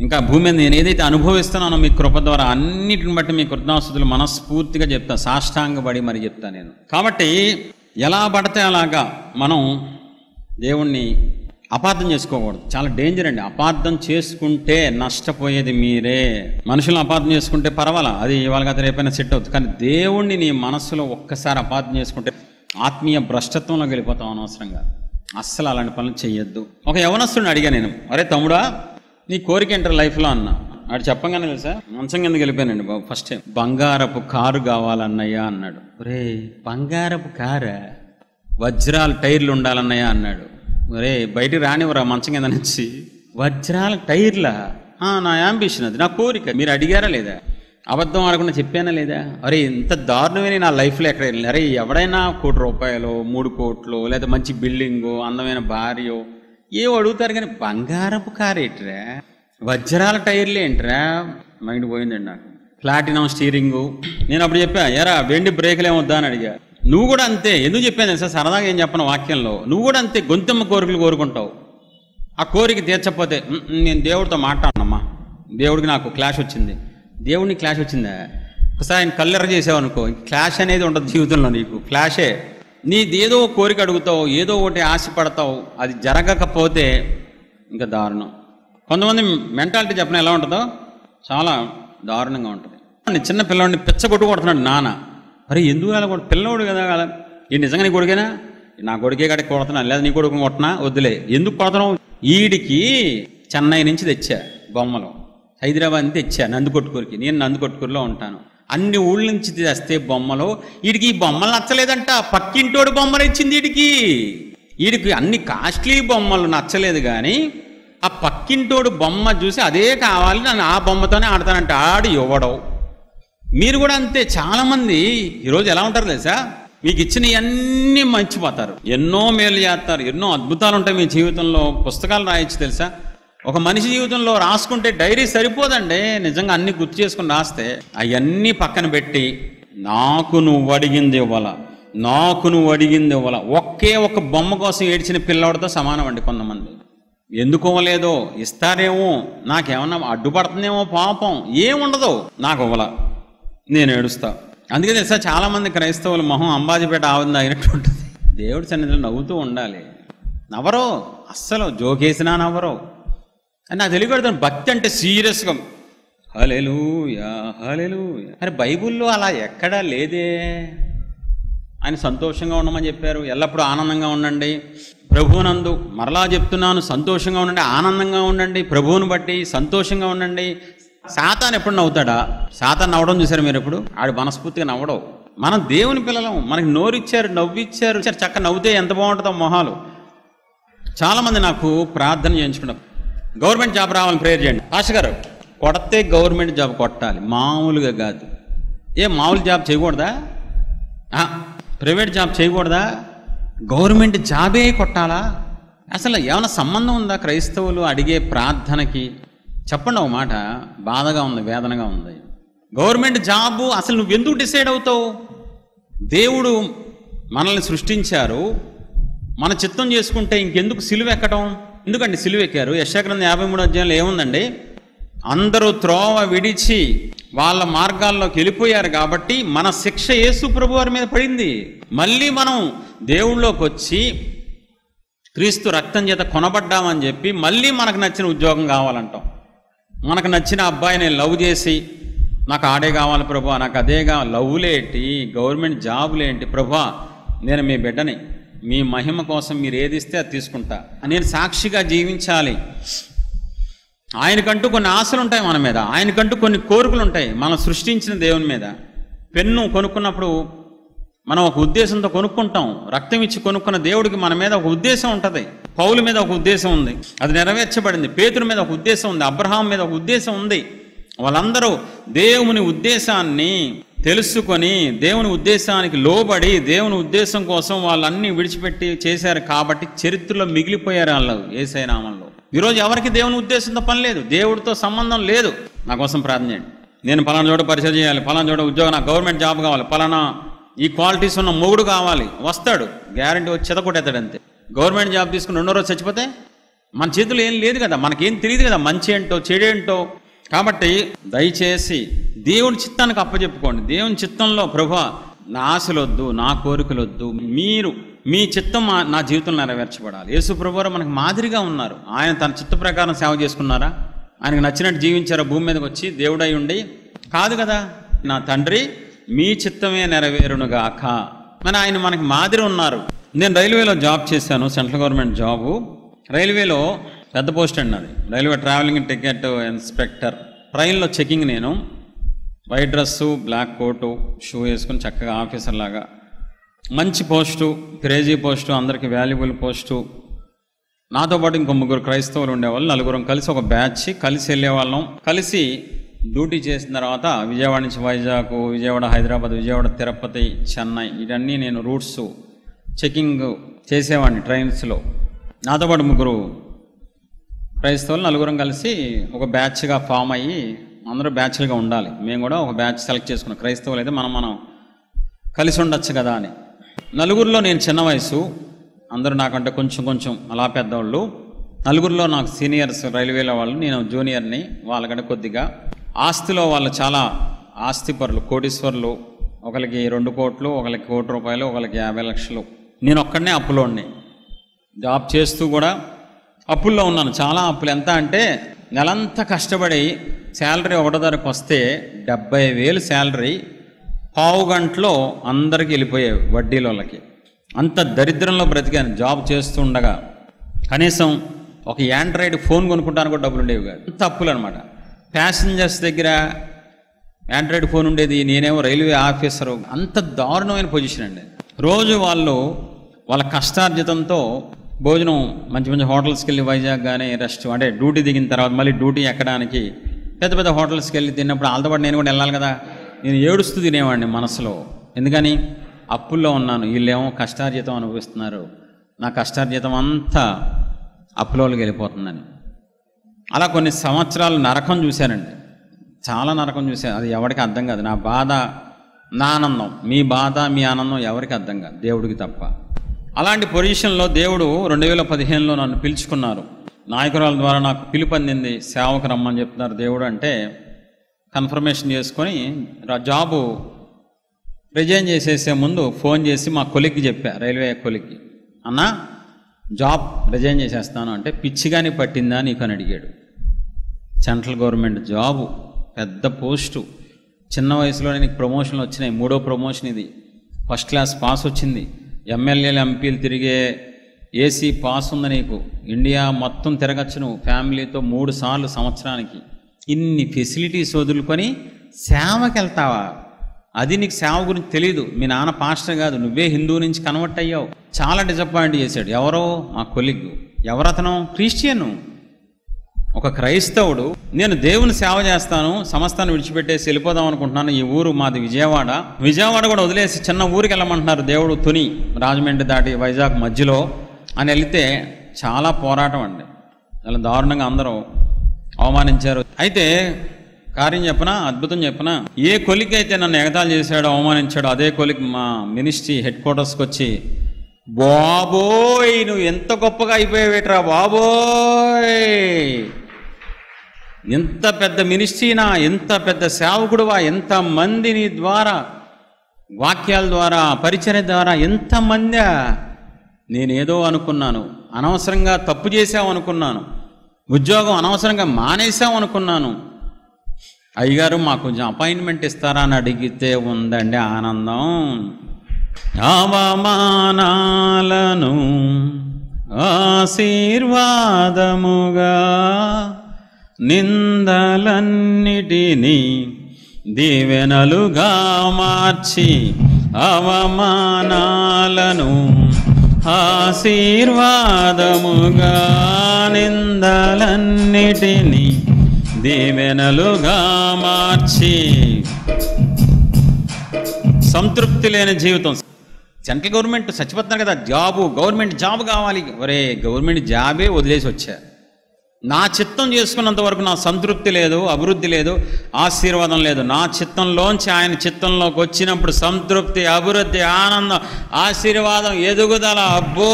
ఇంకా భూమి మీద నేను ఏదైతే అనుభవిస్తున్నానో మీ కృప ద్వారా అన్నిటిని బట్టి మీ కృతజ్ఞతాస్తుతులు మనస్ఫూర్తిగా చెప్తా, సాష్టాంగపడి మరి చెప్తా నేను. కాబట్టి ఎలా పడితే అలాగా మనం దేవుణ్ణి అపార్థం చేసుకోకూడదు. చాలా డేంజర్ అండి. అపార్థం చేసుకుంటే నష్టపోయేది మీరే. మనుషులను అపార్థం చేసుకుంటే పర్వాలా, అది ఇవాళ కదా రేపైనా సెట్ అవుతుంది. కానీ దేవుణ్ణి నీ మనసులో ఒక్కసారి అపార్థం చేసుకుంటే ఆత్మీయ భ్రష్టత్వంలోకి వెళ్ళిపోతాం అనవసరంగా. అస్సలు అలాంటి పనులు చెయ్యొద్దు. ఒక యవనస్తుడిని అడిగా నేను, అరే తమ్ముడా నీ కోరిక ఏంటారు లైఫ్లో అన్నా. ఆడు చెప్పగానే తెలుసా, మంచం కిందకి వెళ్ళిపోయానండి బాబు. ఫస్ట్ టైం బంగారపు కారు కావాలన్నయ్యా అన్నాడు. ఒరే బంగారపు కారా, వజ్రాల టైర్లు ఉండాలన్నయ్యా అన్నాడు. ఒరే బయటికి రానివ్వరా మంచం కింద నుంచి, వజ్రాల టైర్లా? నా యాంబిషన్, అది నా కోరిక. మీరు అడిగారా లేదా? అబద్ధం ఆడకుండా చెప్పానా లేదా? అరే ఇంత దారుణమైన నా లైఫ్లో ఎక్కడ వెళ్ళింది? అరే ఎవడైనా 1 కోటి రూపాయలు, 3 కోట్లు, లేదా మంచి బిల్డింగు, అందమైన భార్యో ఏవో అడుగుతారు. కానీ బంగారపు కారు ఏంట్రా, వజ్రాల టైర్లు ఏంట్రా? మైండ్ పోయిందండి నాకు. Platinum steering. నేను అప్పుడు చెప్పా, ఎరా వెండి బ్రేకులు ఏమొద్దా అని అడిగా. నువ్వు కూడా అంతే. ఎందుకు చెప్పాను సార్, సరదాగా ఏం చెప్పను వాక్యంలో. నువ్వు కూడా అంతే గొంతెమ్మ కోరికలు కోరుకుంటావు. ఆ కోరిక తీర్చకపోతే నేను దేవుడితో మాట్లాడనమ్మా, దేవుడికి నాకు క్లాష్ వచ్చింది. దేవుడిని క్లాష్ వచ్చిందా? ఒకసారి ఆయన కల్లెర చేసావు అనుకో, క్లాష్ అనేది ఉండదు జీవితంలో. నీకు క్లాషే. నీది ఏదో కోరిక అడుగుతావు, ఏదో ఒకటి ఆశపడతావు, అది జరగకపోతే ఇంకా దారుణం. కొంతమంది మెంటాలిటీ చెప్పిన ఎలా ఉంటుందో చాలా దారుణంగా ఉంటుంది. చిన్న పిల్లవాడిని పిచ్చగొట్టు కొడుతున్నాడు నాన్న. అరే ఎందుకు అలా కొడు, పిల్లవాడు కదా కదా, ఈ నిజంగా నీ కొడుకేనా? నా కొడుకే కాడికి కొడుతున్నాను, లేదా నీ కొడుకు కొట్టినా వద్దులే. ఎందుకు కొడుతున్నావు? ఈడికి చెన్నై నుంచి తెచ్చా బొమ్మలు, హైదరాబాద్ నుంచి తెచ్చా నందికొట్కూరికి. నేను నందికొట్కూరులో ఉంటాను. అన్ని ఊళ్ళ నుంచి తెస్తే బొమ్మలు, వీడికి ఈ బొమ్మలు నచ్చలేదంట, పక్కింటోడు బొమ్మలు ఇచ్చింది వీడికి అన్ని కాస్ట్లీ బొమ్మలు నచ్చలేదు, కానీ ఆ పక్కింటోడు బొమ్మ చూసి అదే కావాలి, నన్ను ఆ బొమ్మతోనే ఆడతానంట. ఆడు ఇవ్వడవు. మీరు కూడా అంతే. చాలామంది ఈరోజు ఎలా ఉంటారు తెలుసా, మీకు ఇచ్చినవన్నీ మర్చిపోతారు, ఎన్నో మేలు చేస్తారు, ఎన్నో అద్భుతాలు ఉంటాయి మీ జీవితంలో. పుస్తకాలు రాయొచ్చు తెలుసా. ఒక మనిషి జీవితంలో రాసుకుంటే డైరీ సరిపోదండి. నిజంగా అన్ని గుర్తు చేసుకుని రాస్తే అవన్నీ పక్కన పెట్టి నాకు నువ్వు అడిగింది ఇవ్వాల, నాకు నువ్వు అడిగింది ఇవ్వాల, ఒకే ఒక బొమ్మ కోసం ఏడ్చిన పిల్లవాడితో సమానం అండి కొంతమంది. ఎందుకోవలేదో, ఇస్తారేమో, నాకేమన్నా అడ్డుపడుతుందేమో, పాపం ఏముండదు, నాకు ఇవ్వాల, నేను ఏడుస్తా. అందుకే తెలుసా చాలామంది క్రైస్తవులు మొహం అంబాజీపేట ఆవింది అయినట్టు ఉంటుంది. దేవుడి సన్నిధిలో నవ్వుతూ ఉండాలి. నవ్వరో, అస్సలు జోకేసినా నవ్వరో. అని నాకు తెలియకూడదు. భక్తి అంటే సీరియస్గా హల్లెలూయా హల్లెలూయా. అరే బైబుల్లో అలా ఎక్కడా లేదే. ఆయన సంతోషంగా ఉండమని చెప్పారు. ఎల్లప్పుడూ ఆనందంగా ఉండండి ప్రభువునందు. మరలా చెప్తున్నాను, సంతోషంగా ఉండండి, ఆనందంగా ఉండండి, ప్రభువుని బట్టి సంతోషంగా ఉండండి. సాతాను ఎప్పుడు నవ్వుతాడా? సాతాను నవ్వడం చూసారు మీరు ఎప్పుడు? ఆడు మనస్ఫూర్తిగా నవ్వడం. మనం దేవుని పిల్లలం, మనకి నోరిచ్చారు, నవ్విచ్చారు, చక్క నవ్వుతే ఎంత బాగుంటుందో మొహాలు. చాలామంది నాకు ప్రార్థన చేయించుకున్నారు, గవర్నమెంట్ జాబ్ రావాలని ప్రేయర్ చేయండి. ఆశ గారు కొడితే గవర్నమెంట్ జాబ్ కొట్టాలి, మామూలుగా కాదు. మామూలు జాబ్ చేయకూడదా? ప్రైవేట్ జాబ్ చేయకూడదా? గవర్నమెంట్ జాబే కొట్టాలా? అసలు ఏమైనా సంబంధం ఉందా క్రైస్తవులు అడిగే ప్రార్థనకి? చెప్పండి ఒక మాట. బాధగా ఉంది, వేదనగా ఉంది. గవర్నమెంట్ జాబు అసలు నువ్వు ఎందుకు డిసైడ్ అవుతావు? దేవుడు మనల్ని సృష్టించారు, మన చిత్తం చేసుకుంటే ఇంకెందుకు సిలువ ఎక్కడం? ఎందుకండి సిలువ ఎక్కారు? యెషయా గ్రంథం 53వ అధ్యాయంలో ఏముందండి? అందరూ త్రోవ విడిచి వాళ్ళ మార్గాల్లోకి వెళ్ళిపోయారు కాబట్టి మన శిక్ష యేసు ప్రభు వారి మీద పడింది. మళ్ళీ మనం దేవుళ్ళలోకి వచ్చి క్రీస్తు రక్తం చేత కొనబడ్డామని చెప్పి మళ్ళీ మనకు నచ్చిన ఉద్యోగం కావాలంటాం. మనకు నచ్చిన అబ్బాయిని లవ్ చేసి నాకు ఆడే కావాలి ప్రభా, నాకు అదే కావాలి. లవ్లేంటి, గవర్నమెంట్ జాబులేంటి ప్రభా, నేను మీ బిడ్డని, మీ మహిమ కోసం మీరు ఏది ఇస్తే అది తీసుకుంటా, నేను సాక్షిగా జీవించాలి. ఆయనకంటూ కొన్ని ఆశలు ఉంటాయి మన మీద, ఆయనకంటూ కొన్ని కోరికలు ఉంటాయి మనం సృష్టించిన దేవుని మీద. పెన్ను కొనుక్కున్నప్పుడు మనం ఒక ఉద్దేశంతో కొనుక్కుంటాం. రక్తం ఇచ్చి కొనుక్కున్న దేవుడికి మన మీద ఒక ఉద్దేశం ఉంటుంది. పౌలు మీద ఒక ఉద్దేశం ఉంది, అది నెరవేర్చబడింది. పేతురు మీద ఒక ఉద్దేశం ఉంది, అబ్రహాం మీద ఒక ఉద్దేశం ఉంది. వాళ్ళందరూ దేవుని ఉద్దేశాన్ని తెలుసుకొని దేవుని ఉద్దేశానికి లోబడి దేవుని ఉద్దేశం కోసం వాళ్ళన్నీ విడిచిపెట్టి చేశారు కాబట్టి చరిత్రలో మిగిలిపోయారు వాళ్ళు యేసయ్య నామంలో. ఈరోజు ఎవరికి దేవుని ఉద్దేశంతో పని లేదు, దేవుడితో సంబంధం లేదు. నా కోసం ప్రార్థన చేయండి. నేను పలానా చోట పరిచయం చేయాలి, పలానా చోట ఉద్యోగం, నాకు గవర్నమెంట్ జాబ్ కావాలి, పలానా ఈ క్వాలిటీస్ ఉన్న మొగుడు కావాలి, వస్తాడు, గ్యారంటీ వచ్చి చెదకొట్టేస్తాడు అంతే. గవర్నమెంట్ జాబ్ తీసుకుని 2వ రోజు చచ్చిపోతే మన చేతులు ఏం లేదు కదా, మనకేం తెలియదు కదా మంచి ఏంటో చెడేంటో. కాబట్టి దయచేసి దేవుని చిత్తానికి అప్పచెప్పుకోండి. దేవుని చిత్తంలో ప్రభువా నా ఆశలు వద్దు, నా కోరికలు వద్దు, మీరు మీ చిత్తం నా జీవితంలో నెరవేర్చబడాలి. యేసు ప్రభువారు మనకు మాదిరిగా ఉన్నారు. ఆయన తన చిత్త ప్రకారం సేవ చేసుకున్నారా? ఆయనకు నచ్చినట్టు జీవించారా? భూమి మీదకి వచ్చి దేవుడై ఉండి కాదు కదా. నా తండ్రి మీ చిత్తమే నెరవేరునుగాక అని ఆయన మనకి మాదిరి ఉన్నారు. నేను రైల్వేలో జాబ్ చేశాను, సెంట్రల్ గవర్నమెంట్ జాబు. రైల్వేలో పెద్ద పోస్ట్ అండి అది, రైల్వే ట్రావెలింగ్ టికెట్ ఇన్స్పెక్టర్. ట్రైన్లో చెకింగ్. నేను white dress, black coat, shoe వేసుకుని చక్కగా ఆఫీసర్ లాగా, మంచి పోస్టు, క్రేజీ పోస్టు, అందరికీ వాల్యుబుల్ పోస్టు. నాతో పాటు ఇంకో 3 క్రైస్తవులు ఉండేవాళ్ళు. 4 కలిసి ఒక బ్యాచ్ కలిసి వెళ్ళేవాళ్ళం. కలిసి డ్యూటీ చేసిన తర్వాత విజయవాడ నుంచి వైజాగ్, విజయవాడ హైదరాబాద్, విజయవాడ తిరుపతి, చెన్నై, ఇవన్నీ నేను రూట్స్ చెకింగ్ చేసేవాడిని ట్రైన్స్లో. నాతో పాటు 3 క్రైస్తవులు 4 కలిసి ఒక బ్యాచ్గా ఫామ్ అయ్యి అందరూ బ్యాచ్లుగా ఉండాలి. మేము కూడా ఒక బ్యాచ్ సెలెక్ట్ చేసుకున్నాం. క్రైస్తవులు అయితే మనం కలిసి ఉండొచ్చు కదా అని. 4లో నేను చిన్న వయసు, అందరూ నాకంటే కొంచెం అలా పెద్దవాళ్ళు. 4లో నాకు సీనియర్స్ రైల్వేలో వాళ్ళు, నేను జూనియర్ని. వాళ్ళకంటే కొద్దిగా ఆస్తిలో వాళ్ళు చాలా ఆస్తిపరులు, కోటీశ్వరులు. ఒకరికి 2 కోట్లు, ఒకరికి 1 కోటి రూపాయలు, ఒకరికి 50 లక్షలు. నేను ఒక్కడనే అప్పులో జాబ్ చేస్తూ కూడా అప్పుల్లో ఉన్నాను. చాలా అప్పులు. ఎంత అంటే నెలంతా కష్టపడి శాలరీ 1వ తారీఖు వస్తే 70,000 శాలరీ పావు గంటలో అందరికి వెళ్ళిపోయాయి వడ్డీలోళ్ళకి. అంత దరిద్రంలో బ్రతికాను జాబ్ చేస్తూ ఉండగా. కనీసం ఒక యాండ్రాయిడ్ ఫోన్ కొనుక్కుంటానికి కూడా డబ్బులు ఉండేవి కాదు. అంత అప్పులు అనమాట. ప్యాసింజర్స్ దగ్గర ఆండ్రాయిడ్ ఫోన్ ఉండేది, నేనేమో రైల్వే ఆఫీసరు. అంత దారుణమైన పొజిషన్ అండి. రోజు వాళ్ళ కష్టార్జితంతో భోజనం మంచి మంచి హోటల్స్కి వెళ్ళి, వైజాగ్ కానీ అంటే డ్యూటీ దిగిన తర్వాత మళ్ళీ డ్యూటీ ఎక్కడానికి పెద్ద పెద్ద హోటల్స్కి వెళ్ళి తిన్నప్పుడు వాళ్ళతో పాటు నేను కూడా వెళ్ళాలి కదా. నేను ఏడుస్తూ తినేవాడిని మనసులో. ఎందుకని? అప్పుల్లో ఉన్నాను, వీళ్ళేమో కష్టార్జితం అనుభవిస్తున్నారు, నా కష్టార్జితం అంతా అప్పులోకి వెళ్ళిపోతుందని. అలా కొన్ని సంవత్సరాలు నరకం చూశానండి, చాలా నరకం చూశాను. అది ఎవరికి అర్థం కాదు. నా బాధ, నా ఆనందం, మీ బాధ మీ ఆనందం ఎవరికి అర్థం కాదు, దేవుడికి తప్ప. అలాంటి పొజిషన్లో దేవుడు 2015లో నన్ను పిలుచుకున్నారు. నాయకురాల ద్వారా నాకు పిలుపు అందింది, సేవకు రమ్మని చెప్తున్నారు దేవుడు అంటే కన్ఫర్మేషన్ చేసుకొని జాబు రిజైన్ చేసేసే ముందు ఫోన్ చేసి మా కొలిక్కి చెప్పా, రైల్వే కొలిక్కి, అన్న జాబ్ రిజైన్ చేసేస్తాను అంటే, పిచ్చిగాని పట్టిందా నీకు అని అడిగాడు. సెంట్రల్ గవర్నమెంట్ జాబు, పెద్ద పోస్టు, చిన్న వయసులోనే నీకు ప్రమోషన్లు వచ్చినాయి, 3వ ప్రమోషన్ ఇది, ఫస్ట్ క్లాస్ పాస్ వచ్చింది, ఎమ్మెల్యేలు ఎంపీలు తిరిగే ఏసీ పాస్ ఉంది నీకు, ఇండియా మొత్తం తిరగచ్చు నువ్వు ఫ్యామిలీతో 3 సార్లు సంవత్సరానికి, ఇన్ని ఫెసిలిటీస్ వదులుకొని సేవకి వెళ్తావా? అది నీకు సేవ గురించి తెలీదు, మీ నాన్న పాస్టర్ కాదు, నువ్వే హిందూ నుంచి కన్వర్ట్ అయ్యావు. చాలా డిసప్పాయింట్ చేశాడు. ఎవరో మా కొలిగ్. ఎవరతను? క్రిస్టియను, ఒక క్రైస్తవుడు. నేను దేవుని సేవ చేస్తాను, సమస్తాన్ని విడిచిపెట్టేసి వెళ్ళిపోదాం అనుకుంటున్నాను. ఈ ఊరు మాది విజయవాడ కూడా వదిలేసి చిన్న ఊరికి వెళ్ళమంటున్నారు దేవుడు. తుని, రాజమండ్రి దాటి వైజాగ్ మధ్యలో అని వెళితే చాలా పోరాటం అండి. చాలా దారుణంగా అందరూ అవమానించారు. అయితే కార్యం చెప్పనా, అద్భుతం చెప్పనా, ఏ కొలిక్ అయితే నన్ను ఎగతాళి చేశాడో, అవమానించాడో, అదే కొలిక్ మా మినిస్ట్రీ హెడ్ క్వార్టర్స్కి వచ్చి, బాబోయ్ నువ్వు ఎంత గొప్పగా అయిపోయావేట్రా బాబోయ్, ఎంత పెద్ద మినిస్ట్రీనా, ఎంత పెద్ద సేవకుడువా, ఎంత మందిని ద్వారా వాక్యాల ద్వారా పరిచర్య ద్వారా ఎంతమంది, నేనేదో అనుకున్నాను, అనవసరంగా తప్పు చేసావు అనుకున్నాను, ఉద్యోగం అనవసరంగా మానేసావు అనుకున్నాను. అయ్యగారు మాకు కొంచెం అపాయింట్మెంట్ ఇస్తారా అని అడిగితే ఉందండి ఆనందం. అవమానాలను ఆశీర్వాదముగా, నిందలన్నిటినీ దీవెనలుగా మార్చి, అవమానాలను ఆశీర్వాదముగా, నిందలన్నిటినీ దీవెనలుగా మార్చి, సంతృప్తి లేని జీవితం. సెంట్రల్ గవర్నమెంట్ చచ్చిపోతున్నారు కదా, గవర్నమెంట్ జాబ్ కావాలి. ఒరే గవర్నమెంట్ జాబే వదిలేసి వచ్చా. నా చిత్తం చేసుకున్నంత వరకు నా సంతృప్తి లేదు, అభివృద్ధి లేదు, ఆశీర్వాదం లేదు. నా చిత్తంలోంచి ఆయన చిత్తంలోకి వచ్చినప్పుడు సంతృప్తి, అభివృద్ధి, ఆనందం, ఆశీర్వాదం, ఎదుగుదల. అబ్బో,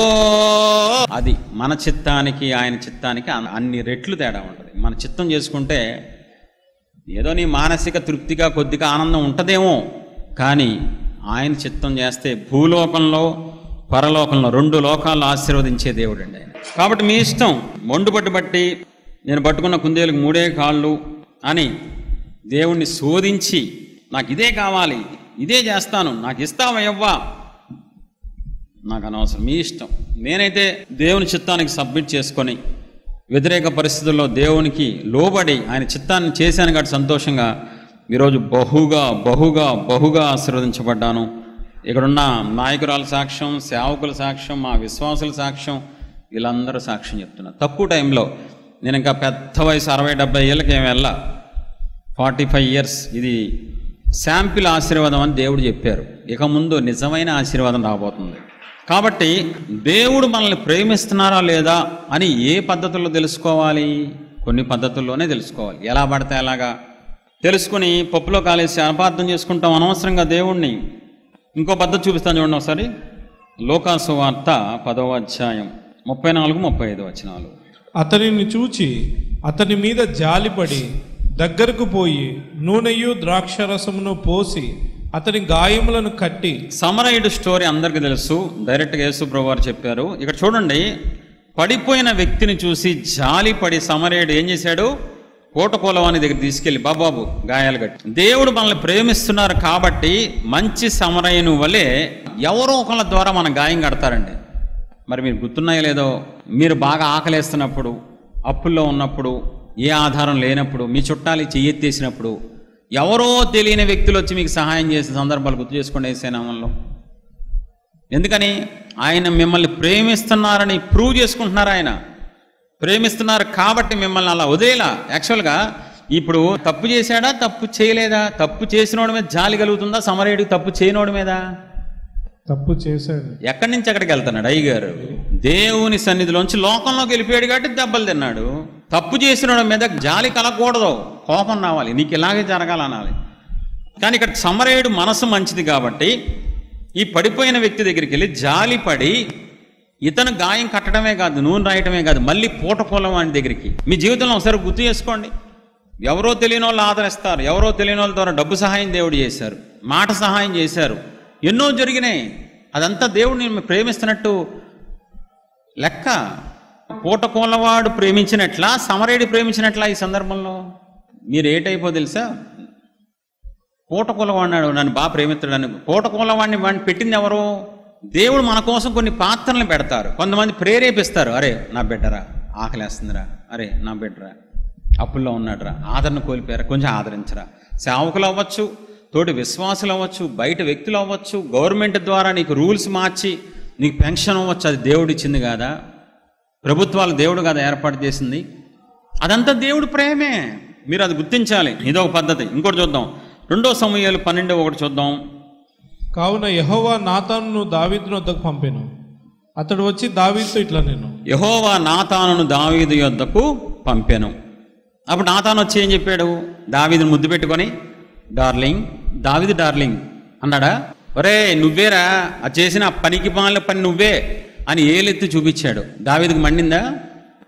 అది మన చిత్తానికి ఆయన చిత్తానికి అన్ని రెట్లు తేడా ఉంటుంది. మన చిత్తం చేసుకుంటే ఏదో నీ మానసిక తృప్తిగా కొద్దిగా ఆనందం ఉంటుందేమో, కానీ ఆయన చిత్తం చేస్తే భూలోకంలో పరలోకంలో 2 లోకాల్లో ఆశీర్వదించే దేవుడు అండి ఆయన. కాబట్టి మీ ఇష్టం. మొండుపట్టు బట్టి నేను పట్టుకున్న కుందేలకు 3 కాళ్ళు అని దేవుణ్ణి శోధించి, నాకు ఇదే కావాలి, ఇదే చేస్తాను, నాకు ఇస్తావా ఇవ్వా, నాకు అనవసరం, మీ ఇష్టం. నేనైతే దేవుని చిత్తానికి సబ్మిట్ చేసుకొని వ్యతిరేక పరిస్థితుల్లో దేవునికి లోబడి ఆయన చిత్తాన్ని చేశాను కాబట్టి సంతోషంగా ఈరోజు బహుగా ఆశీర్వదించబడ్డాను. ఇక్కడున్న నాయకురాల సాక్ష్యం, సేవకుల సాక్ష్యం, మా విశ్వాసుల సాక్ష్యం, వీళ్ళందరూ సాక్ష్యం చెప్తున్నారు. తక్కువ టైంలో నేను ఇంకా పెద్ద వయసు 60-70 ఏళ్ళకి ఏమి వెళ్ళా, 45 years. ఇది శాంపిల్ ఆశీర్వాదం అని దేవుడు చెప్పారు. ఇక ముందు నిజమైన ఆశీర్వాదం రాబోతుంది. కాబట్టి దేవుడు మనల్ని ప్రేమిస్తున్నారా లేదా అని ఏ పద్ధతుల్లో తెలుసుకోవాలి? కొన్ని పద్ధతుల్లోనే తెలుసుకోవాలి. ఎలా పడితే అలాగా తెలుసుకుని పప్పులో కాలేసి అపార్థం చేసుకుంటాం అనవసరంగా దేవుణ్ణి. ఇంకో పద్ధతి చూపిస్తాను చూడండి ఒకసారి. లోకాసు వార్త 10వ అధ్యాయం 34-35 వచనాలు. అతనిని చూచి అతని మీద జాలిపడి దగ్గరకు పోయి నూనెయు ద్రాక్షరసమును పోసి అతని గాయములను కట్టి. సమరయుడు స్టోరీ అందరికీ తెలుసు, డైరెక్ట్గా యేసు ప్రభువు వారు చెప్పారు. ఇక్కడ చూడండి, పడిపోయిన వ్యక్తిని చూసి జాలిపడి సమరయుడు ఏం చేశాడు? కోటకోలవాని దగ్గర తీసుకెళ్ళి, బాబాబు గాయాలు కట్టి. దేవుడు మనల్ని ప్రేమిస్తున్నారు కాబట్టి మంచి సమరయుని వలె ఎవరో ఒకళ్ళ ద్వారా మన గాయం కడతారండి. మరి మీరు గుర్తున్నాయో లేదో, మీరు బాగా ఆకలేస్తున్నప్పుడు, అప్పుల్లో ఉన్నప్పుడు, ఏ ఆధారం లేనప్పుడు, మీ చుట్టాలు చెయ్యెత్తేసినప్పుడు, ఎవరో తెలియని వ్యక్తులు వచ్చి మీకు సహాయం చేసే సందర్భాలు గుర్తు చేసుకోండి యేసయ్య నామంలో. ఎందుకని? ఆయన మిమ్మల్ని ప్రేమిస్తున్నారని ప్రూవ్ చేసుకుంటున్నారు. ఆయన ప్రేమిస్తున్నారు కాబట్టి మిమ్మల్ని అలా వదిలేలా. యాక్చువల్గా ఇప్పుడు తప్పు చేశాడా, తప్పు చేయలేదా? తప్పు చేసినోడి మీద జాలి కలుగుతుందా? సమరయుడికి తప్పు చేయనోడి మీద తప్పు చేశాడు. ఎక్కడి నుంచి ఎక్కడికి వెళ్తున్నాడు అయ్యగారు? దేవుని సన్నిధిలోంచి లోకంలోకి వెళ్ళిపోయాడు కాబట్టి దెబ్బలు తిన్నాడు. తప్పు చేసినోడి మీద జాలి కలగకూడదు, కోపం రావాలి, నీకు ఇలాగే జరగాలనాలి. కానీ ఇక్కడ సమరయుడు మనసు మంచిది కాబట్టి ఈ పడిపోయిన వ్యక్తి దగ్గరికి వెళ్ళి జాలిపడి ఇతను గాయం కట్టడమే కాదు, నూనె రాయటమే కాదు, మళ్ళీ పూటకూలం వాడి దగ్గరికి. మీ జీవితంలో ఒకసారి గుర్తు చేసుకోండి. ఎవరో తెలియని వాళ్ళు ఆదరిస్తారు, ఎవరో తెలియని వాళ్ళ ద్వారా డబ్బు సహాయం దేవుడు చేశారు, మాట సహాయం చేశారు, ఎన్నో జరిగినాయి. అదంతా దేవుడిని ప్రేమిస్తున్నట్టు లెక్క. పూటకూలవాడు ప్రేమించినట్లా, సమరయుడు ప్రేమించినట్లా? ఈ సందర్భంలో మీరు ఏటైపో తెలుసా? పూటకూలవాడినాడు నన్ను బాగా ప్రేమిస్తాడని. పూటకూలవాడిని పెట్టింది ఎవరు? దేవుడు మన కోసం కొన్ని పాత్రలు పెడతారు. కొంతమంది ప్రేరేపిస్తారు, అరే నా బిడ్డరా, ఆకలేస్తుందిరా, అరే నా బిడ్డరా అప్పుల్లో ఉన్నాడురా, ఆదరణ కోల్పోయారా, కొంచెం ఆదరించరా. సేవకులు అవ్వచ్చు, తోటి విశ్వాసులు అవ్వచ్చు, బయట వ్యక్తులు అవ్వచ్చు, గవర్నమెంట్ ద్వారా నీకు రూల్స్ మార్చి నీకు పెన్షన్ అవ్వచ్చు, అది దేవుడు ఇచ్చింది కాదా? ప్రభుత్వాలు దేవుడు కాదా ఏర్పాటు చేసింది? అదంతా దేవుడు ప్రేమే. మీరు అది గుర్తించాలి. ఇదొక పద్ధతి. ఇంకోటి చూద్దాం, 2 సమూయేలు 12:1 చూద్దాం. కావున యెహోవా నాతానును దావీదు వద్దకు పంపెను. అతడు వచ్చి దావీదుతో ఇట్లా నేను యెహోవా నాతానును దావీదు యొద్దకు పంపెను. అప్పుడు నాతాను వచ్చి ఏం చెప్పాడు? దావీదుని ముద్దు పెట్టుకొని డార్లింగ్, దావీదు డార్లింగ్ అన్నాడా? ఒరే నువ్వేరా అది చేసిన పనికి మాలిన పని నువ్వే అని ఏలెత్తి చూపించాడు. దావీదుకు మండిందా?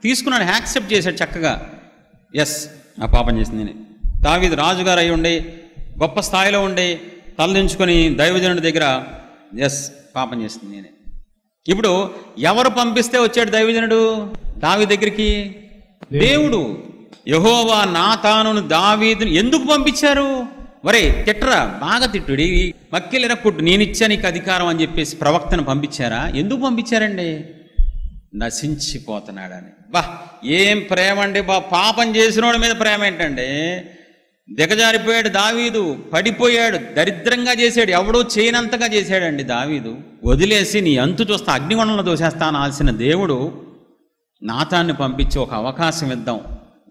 తీసుకున్నాడు, యాక్సెప్ట్ చేశాడు చక్కగా. ఎస్, ఆ పాపం చేసింది నేనే. దావీదు రాజుగారు అయి ఉండి గొప్ప స్థాయిలో ఉండి తలదించుకొని దైవజనుడి దగ్గర ఎస్ పాపం చేసింది నేనే. ఇప్పుడు ఎవరు పంపిస్తే వచ్చాడు దైవజనుడు దావీదు దగ్గరికి? దేవుడు. యెహోవా నాతానును దావీదును ఎందుకు పంపించారు? వరే తిట్టరా, బాగా తిట్టుడి, మక్కిలిన కొట్టు, నేనిచ్చా నీకు అధికారం అని చెప్పేసి ప్రవక్తను పంపించారా? ఎందుకు పంపించారండి? నశించిపోతున్నాడని. బా ఏం ప్రేమ అండి బా! పాపం చేసినోడి మీద ప్రేమ ఏంటండి? దిగజారిపోయాడు దావీదు, పడిపోయాడు, దరిద్రంగా చేశాడు, ఎవడో చేయనంతగా చేశాడండి దావీదు. వదిలేసి నీ అంతు చూస్తా, అగ్నిగుండంలో దోసేస్తా అనాల్సిన దేవుడు నాతాన్ని పంపించి ఒక అవకాశం ఇద్దాం,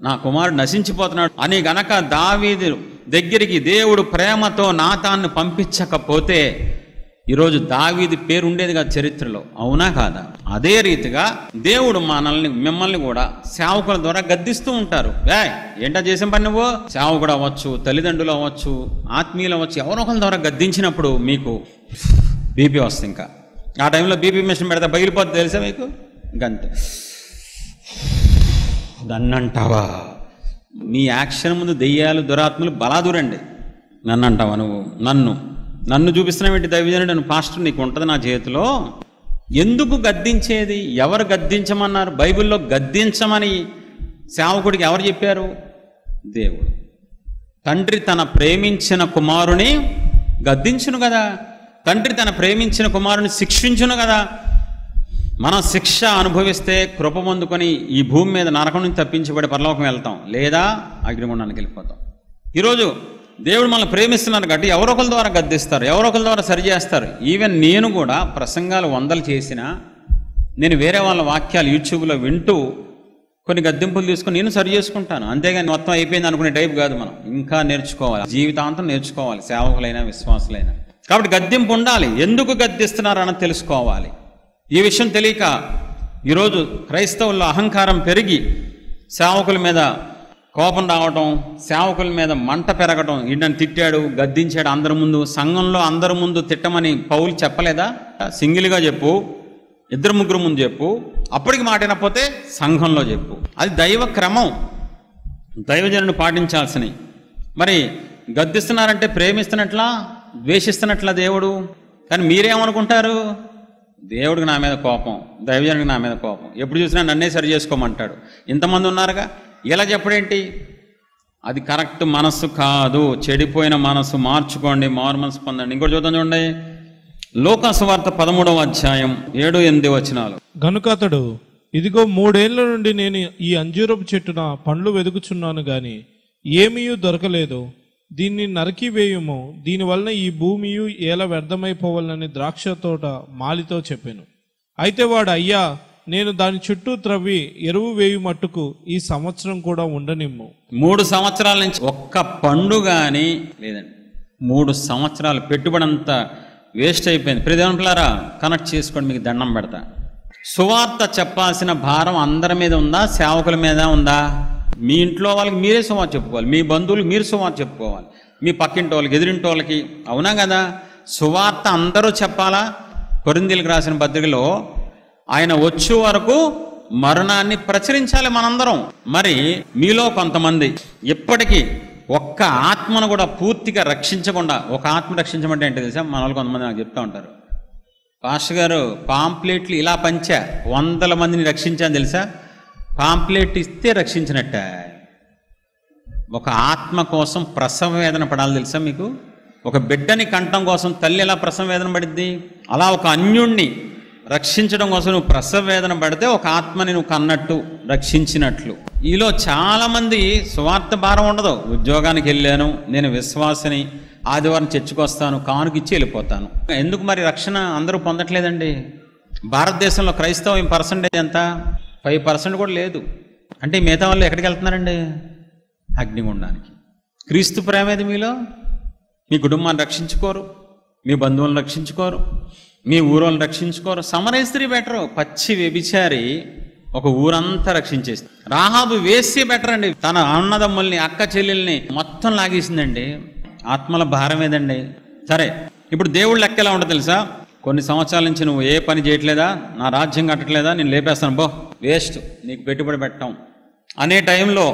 నా కుమారుడు నశించిపోతున్నాడు అని గనక దావీదు దగ్గరికి దేవుడు ప్రేమతో నాతాన్ని పంపించకపోతే ఈరోజు దావీదు పేరు ఉండేది కాదు చరిత్రలో. అవునా కాదా? అదే రీతిగా దేవుడు మిమ్మల్ని కూడా సేవకుల ద్వారా గద్దిస్తూ ఉంటారు. ఏంటా చేసిన పని నువ్వు? సేవకుడు అవ్వచ్చు, తల్లిదండ్రులు అవ్వచ్చు, ఆత్మీయులు అవ్వచ్చు, ఎవరో ఒకరి ద్వారా గద్దించినప్పుడు మీకు బీపీ వస్తుంది. ఇంకా ఆ టైంలో బీపీ మిషన్ పెడితే బయలుపోతుంది తెలుసా మీకు? ఇంకంతే. దన్నంటావా? మీ యాక్షన్ ముందు దెయ్యాలు దురాత్మలు బలాదూరండి. నన్ను అంటావా నువ్వు? నన్ను చూపిస్తున్నావేంటి దైవజనుడు? నన్ను పాస్టర్, నీకు ఉంటుంది నా చేతిలో. ఎందుకు గద్దించేది? ఎవరు గద్దించమన్నారు? బైబిల్లో గద్దించమని సేవకుడికి ఎవరు చెప్పారు? దేవుడు. తండ్రి తన ప్రేమించిన కుమారుని గద్దించును కదా, తండ్రి తన ప్రేమించిన కుమారుని శిక్షించును కదా. మనం శిక్ష అనుభవిస్తే కృప పొందుకొని ఈ భూమి మీద నరకం నుంచి తప్పించబడి పరలోకం వెళ్తాం, లేదా అగ్నిగుండానికి వెళ్ళిపోతాం. ఈరోజు దేవుడు మనల్ని ప్రేమిస్తున్నారు కాబట్టి ఎవరో ఒకరి ద్వారా గద్దిస్తారు, ఎవరో ఒకరి ద్వారా సరిచేస్తారు. ఈవెన్ నేను కూడా ప్రసంగాలు 100 చేసినా నేను వేరే వాళ్ళ వాక్యాలు యూట్యూబ్లో వింటూ కొన్ని గద్దింపులు తీసుకొని నేను సరి చేసుకుంటాను. అంతేగాని మొత్తం అయిపోయింది అనుకునే టైప్ కాదు. మనం ఇంకా నేర్చుకోవాలి, జీవితాంతం నేర్చుకోవాలి, సేవకులైనా విశ్వాసులైనా. కాబట్టి గద్దింపు ఉండాలి. ఎందుకు గద్దిస్తున్నారు అన్నది తెలుసుకోవాలి. ఈ విషయం తెలియక ఈరోజు క్రైస్తవుల్లో అహంకారం పెరిగి సేవకుల మీద కోపం రావటం, సేవకుల మీద మంట పెరగటం. ఈయనని తిట్టాడు, గద్దించాడు అందరి ముందు, సంఘంలో అందరి ముందు తిట్టమని పౌలు చెప్పలేదా? సింగిల్గా చెప్పు, 2-3 ముందు చెప్పు, అప్పటికి మాట వినకపోతే సంఘంలో చెప్పు. అది దైవ క్రమం, దైవజనుడు పాటించాల్సినవి. మరి గద్దిస్తున్నారంటే ప్రేమిస్తున్నట్లా, ద్వేషిస్తున్నట్లా దేవుడు? కానీ మీరేమనుకుంటారు? దేవుడికి నా మీద కోపం, దైవజనుడికి నా మీద కోపం, ఎప్పుడు చూసినా నన్నే సరి చేసుకోమంటాడు. ఇంతమంది ఉన్నారుగా, ఇలా చెప్పడేంటి? అది కరెక్ట్ మనస్సు కాదు. చెడిపోయిన మనస్సు మార్చుకోండి, మారు మనసు పొందండి. ఇంకోటి చూద్దాం, చూడండి, లూకాసు వార్త 13వ అధ్యాయం 7-8 వచనాలు. గనుక అతడు, ఇదిగో 3 ఏళ్ల నుండి నేను ఈ అంజూరపు చెట్టున పండ్లు వెదుకుచున్నాను గాని ఏమీ దొరకలేదు. దీన్ని నరికివేయుము, దీనివలన ఈ భూమియు ఏల వ్యర్థమైపోవాలని ద్రాక్ష తోట మాలితో చెప్పాను. అయితే వాడు, అయ్యా, నేను దాని చుట్టూ త్రవ్వి ఎరువు వేయు మట్టుకు ఈ సంవత్సరం కూడా ఉండనిమ్ము. 3 సంవత్సరాల నుంచి ఒక్క పండు కానీ లేదండి. 3 సంవత్సరాలు పెట్టుబడి అంతా వేస్ట్ అయిపోయింది. ప్రదేవన్ పిల్లారా, కనెక్ట్ చేసుకోండి, మీకు దండం పెడతా. సువార్త చెప్పాల్సిన భారం అందరి మీద ఉందా, సేవకుల మీద ఉందా? మీ ఇంట్లో వాళ్ళకి మీరే సువార్త చెప్పుకోవాలి, మీ బంధువులకు మీరు సువార్త చెప్పుకోవాలి, మీ పక్కింటి వాళ్ళకి, ఎదురింటి వాళ్ళకి. అవునా కదా? సువార్త అందరూ చెప్పాలా? కొరింథీయులకు రాసిన పత్రికలో ఆయన వచ్చే వరకు మరణాన్ని ప్రచురించాలి మనందరం. మరి మీలో కొంతమంది ఇప్పటికీ ఒక్క ఆత్మను కూడా పూర్తిగా రక్షించకుండా, ఒక ఆత్మ రక్షించమంటే ఏంటి తెలుసా? మన వాళ్ళు కొంతమంది నాకు చెప్తా ఉంటారు, పాస్టర్ గారు పాంప్లెట్లు ఇలా పంచా 100 మందిని రక్షించాను తెలుసా? పాంప్లెట్ ఇస్తే రక్షించినట్ట. ఒక ఆత్మ కోసం ప్రసవ వేదన పడాలి తెలుసా మీకు? ఒక బిడ్డని కంఠం కోసం తల్లి ఎలా ప్రసవ వేదన పడిద్ది, అలా ఒక అన్యుణ్ణి రక్షించడం కోసం నువ్వు ప్రసవ వేదన పడితే ఒక ఆత్మని నువ్వు కన్నట్టు, రక్షించినట్లు. ఈలో చాలామంది సువార్త భారం ఉండదు. ఉద్యోగానికి వెళ్ళాను, నేను విశ్వాసిని, ఆదివారం చర్చికి వస్తాను, కానుక ఇచ్చి వెళ్ళిపోతాను. ఎందుకు మరి రక్షణ అందరూ పొందట్లేదండి? భారతదేశంలో క్రైస్తవం పర్సెంటేజ్ ఎంత? 5% కూడా లేదు. అంటే మిగతా వాళ్ళు ఎక్కడికి వెళ్తున్నారండి? అగ్నిగుండానికి. క్రీస్తు ప్రేమ ఏది మీలో? మీ కుటుంబాన్ని రక్షించుకోరు, మీ బంధువులను రక్షించుకోరు, మీ ఊరోళ్ళని రక్షించుకోరు. సమరయ స్త్రీ బెటరు, పచ్చి వ్యభిచారి ఒక ఊరంతా రక్షించేసి. రాహాబు వేసి బెటర్ అండి, తన అన్నదమ్ముల్ని, అక్క చెల్లెల్ని మొత్తం లాగేసిందండి. ఆత్మల భారం ఏదండి? సరే, ఇప్పుడు దేవుడు లెక్క ఎలా ఉంటుంది తెలుసా? కొన్ని సంవత్సరాల నుంచి నువ్వు ఏ పని చేయట్లేదా, నా రాజ్యం కట్టట్లేదా, నేను లేపేస్తాను, బో వేస్ట్, నీకు పెట్టుబడి పెట్టాం అనే టైంలో